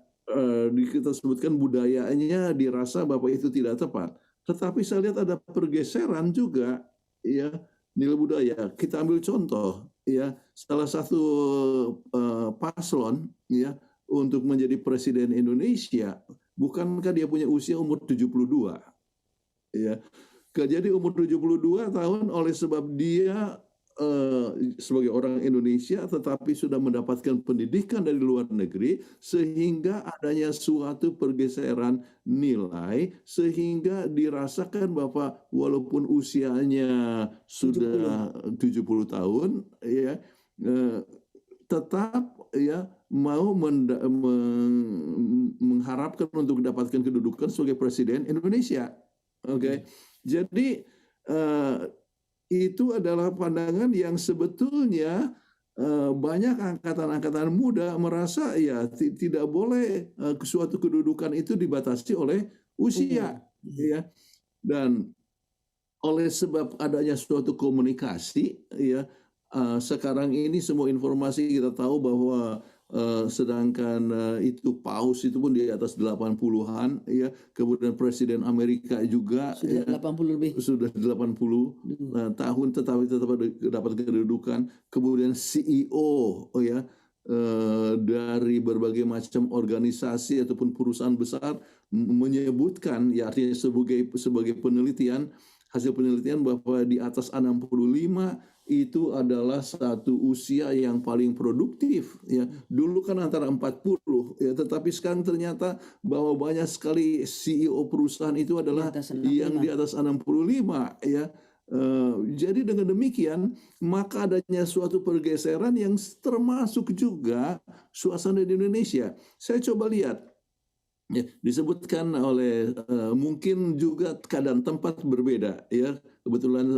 kita sebutkan budayanya dirasa bahwa itu tidak tepat. Tetapi saya lihat ada pergeseran juga ya nilai budaya. Kita ambil contoh ya salah satu paslon ya untuk menjadi presiden Indonesia, bukankah dia punya usia umur 72? Ya. Jadi umur 72 tahun oleh sebab dia sebagai orang Indonesia tetapi sudah mendapatkan pendidikan dari luar negeri, sehingga adanya suatu pergeseran nilai sehingga dirasakan bahwa walaupun usianya sudah 70 tahun ya, tetap ya mau mengharapkan untuk mendapatkan kedudukan sebagai presiden Indonesia. Oke. Jadi itu adalah pandangan yang sebetulnya banyak angkatan-angkatan muda merasa ya tidak boleh suatu kedudukan itu dibatasi oleh usia, ya. Dan oleh sebab adanya suatu komunikasi, ya, sekarang ini semua informasi kita tahu bahwa sedangkan itu paus itu pun di atas 80-an, ya, kemudian presiden Amerika juga Sudah 80 lebih. sudah 80 tahun tetapi tetap dapat kedudukan, kemudian CEO ya dari berbagai macam organisasi ataupun perusahaan besar menyebutkan, ya, artinya sebagai penelitian, hasil penelitian bahwa di atas 65 itu adalah satu usia yang paling produktif, ya. Dulu kan antara 40, ya, tetapi sekarang ternyata bahwa banyak sekali CEO perusahaan itu adalah yang di atas 65, ya. Jadi dengan demikian maka adanya suatu pergeseran yang termasuk juga suasana di Indonesia. Saya coba lihat, ya, disebutkan oleh mungkin juga keadaan tempat berbeda, ya. Kebetulan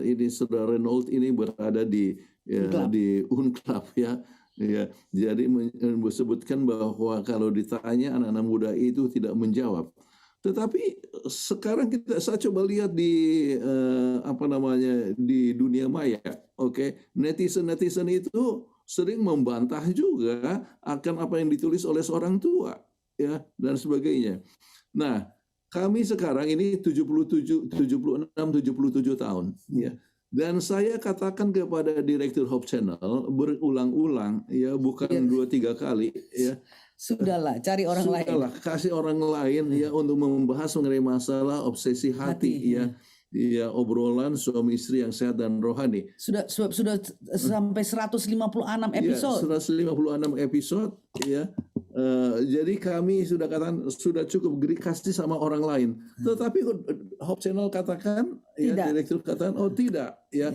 ini Saudara Reynolds ini berada di Unclub, ya. Ya, jadi disebutkan bahwa kalau ditanya anak-anak muda itu tidak menjawab. Tetapi sekarang saya coba lihat di di dunia maya, oke, netizen itu sering membantah juga akan apa yang ditulis oleh seorang tua, ya, dan sebagainya. Nah, kami sekarang ini 76, 77 tahun, ya. Dan saya katakan kepada Direktur Hope Channel berulang-ulang, ya, bukan 2-3 kali, ya. Sudahlah, cari orang lain. Sudahlah, kasih orang lain, ya, untuk membahas mengenai masalah obsesi hati, ya. Ya, obrolan suami istri yang sehat dan rohani. Sudah sampai 156 episode. Ya, 156 episode, ya. Jadi kami sudah katakan sudah cukup kasih sama orang lain. Tetapi Hope Channel katakan, ya, direktur katakan, oh tidak, ya,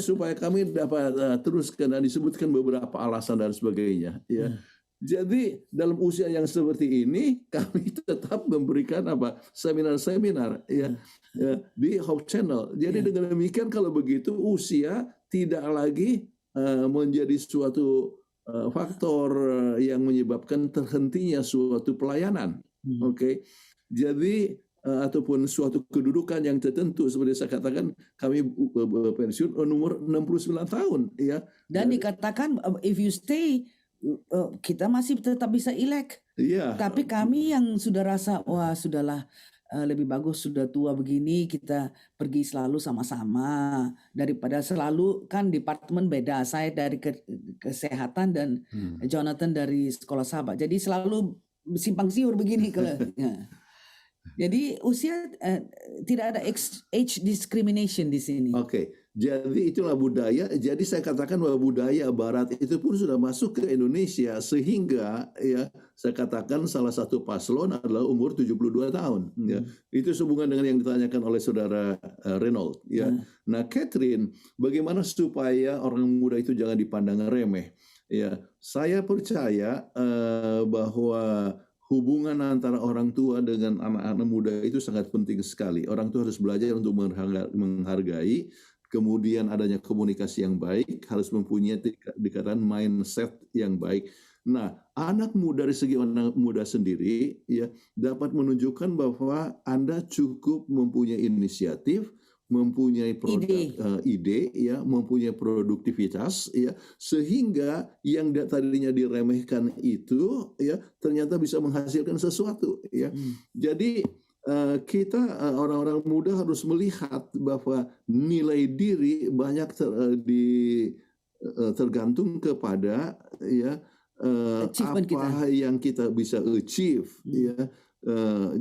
supaya kami dapat teruskan, dan disebutkan beberapa alasan dan sebagainya, ya. Jadi dalam usia yang seperti ini kami tetap memberikan seminar-seminar, ya, di Hope Channel. Jadi dengan demikian kalau begitu usia tidak lagi menjadi suatu faktor yang menyebabkan terhentinya suatu pelayanan, oke. Jadi ataupun suatu kedudukan yang tertentu, seperti saya katakan kami pensiun umur 69 tahun, ya. Dan dikatakan if you stay kita masih tetap bisa elect. Iya. Tapi kami yang sudah rasa wah sudahlah, lebih bagus sudah tua begini kita pergi selalu sama-sama daripada selalu kan departemen beda. Saya dari kesehatan dan Jonathan dari sekolah sahabat. Jadi selalu simpang siur begini kalau. Ya. Jadi usia tidak ada age discrimination di sini. Oke. Jadi itulah budaya. Jadi saya katakan bahwa budaya Barat itu pun sudah masuk ke Indonesia, sehingga, ya, saya katakan salah satu paslon adalah umur 72 tahun. Ya. Itu sehubungan dengan yang ditanyakan oleh Saudara Reynolds. Ya. Nah, Catherine, bagaimana supaya orang muda itu jangan dipandang remeh? Ya, saya percaya bahwa hubungan antara orang tua dengan anak-anak muda itu sangat penting sekali. Orang tua harus belajar untuk menghargai. Kemudian adanya komunikasi yang baik, harus mempunyai dikatakan mindset yang baik. Nah, anak muda dari segi anak muda sendiri, ya, dapat menunjukkan bahwa Anda cukup mempunyai inisiatif, mempunyai ide, ya, mempunyai produktivitas, ya, sehingga yang tadinya diremehkan itu, ya, ternyata bisa menghasilkan sesuatu, ya. Jadi kita orang-orang muda harus melihat bahwa nilai diri banyak tergantung kepada, ya, apa yang kita bisa achieve, ya,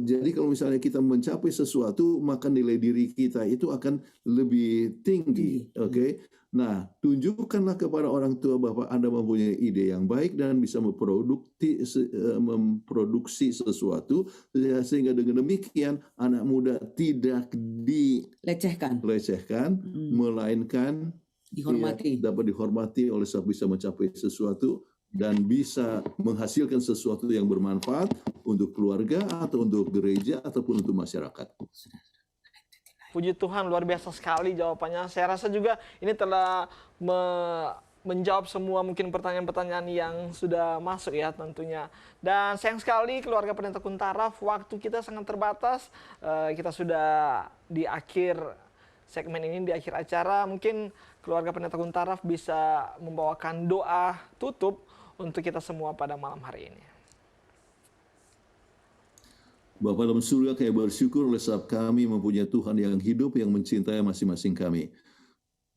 Jadi kalau misalnya kita mencapai sesuatu, maka nilai diri kita itu akan lebih tinggi. Oke. Nah, tunjukkanlah kepada orang tua bahwa Anda mempunyai ide yang baik dan bisa memproduksi sesuatu, sehingga dengan demikian anak muda tidak Lecehkan, dilecehkan, melainkan dihormati. dapat dihormati oleh sebab bisa mencapai sesuatu dan bisa menghasilkan sesuatu yang bermanfaat untuk keluarga atau untuk gereja ataupun untuk masyarakat. Puji Tuhan, luar biasa sekali jawabannya. Saya rasa juga ini telah menjawab semua mungkin pertanyaan-pertanyaan yang sudah masuk ya tentunya. Dan sayang sekali keluarga Pendeta Kuntaraf, waktu kita sangat terbatas. Kita sudah di akhir segmen ini, di akhir acara. Mungkin keluarga Pendeta Kuntaraf bisa membawakan doa tutup untuk kita semua pada malam hari ini. Bapa dalam surga, kami bersyukur oleh sebab kami mempunyai Tuhan yang hidup, yang mencintai masing-masing kami.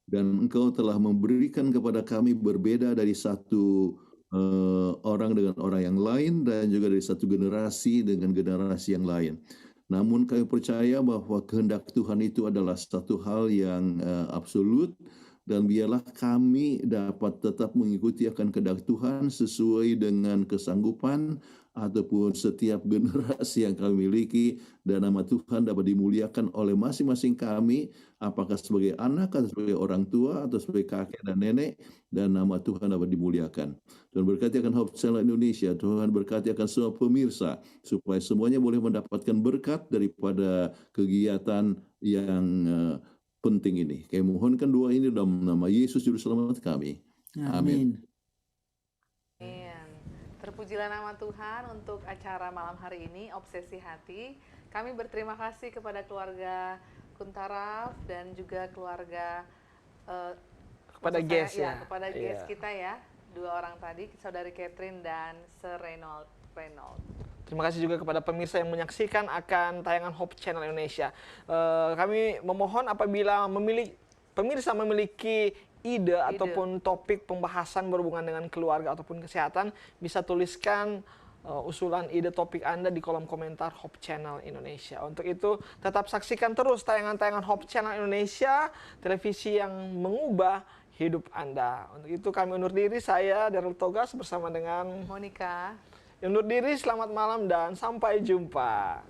Dan Engkau telah memberikan kepada kami berbeda dari satu orang dengan orang yang lain, dan juga dari satu generasi dengan generasi yang lain. Namun kami percaya bahwa kehendak Tuhan itu adalah satu hal yang absolut, dan biarlah kami dapat tetap mengikuti akan kehendak Tuhan sesuai dengan kesanggupan ataupun setiap generasi yang kami miliki, dan nama Tuhan dapat dimuliakan oleh masing-masing kami, apakah sebagai anak atau sebagai orang tua atau sebagai kakek dan nenek, dan nama Tuhan dapat dimuliakan. Tuhan berkati akan Hope Channel Indonesia, Tuhan berkati akan semua pemirsa, supaya semuanya boleh mendapatkan berkat daripada kegiatan yang penting ini. Kami mohonkan doa ini dalam nama Yesus Juru Selamat kami. Amin. Terpujilah nama Tuhan untuk acara malam hari ini, Obsesi Hati. Kami berterima kasih kepada keluarga Kuntaraf dan juga keluarga kepada guest kepada guest kita ya, dua orang tadi, saudari Catherine dan Sir Reynold. Terima kasih juga kepada pemirsa yang menyaksikan akan tayangan Hope Channel Indonesia. Kami memohon apabila pemirsa memiliki ide ataupun topik pembahasan berhubungan dengan keluarga ataupun kesehatan, bisa tuliskan usulan ide topik Anda di kolom komentar Hope Channel Indonesia. Untuk itu, tetap saksikan terus tayangan-tayangan Hope Channel Indonesia, televisi yang mengubah hidup Anda. Untuk itu kami undur diri, saya Daryl Togas bersama dengan Monica. Undur diri, selamat malam dan sampai jumpa.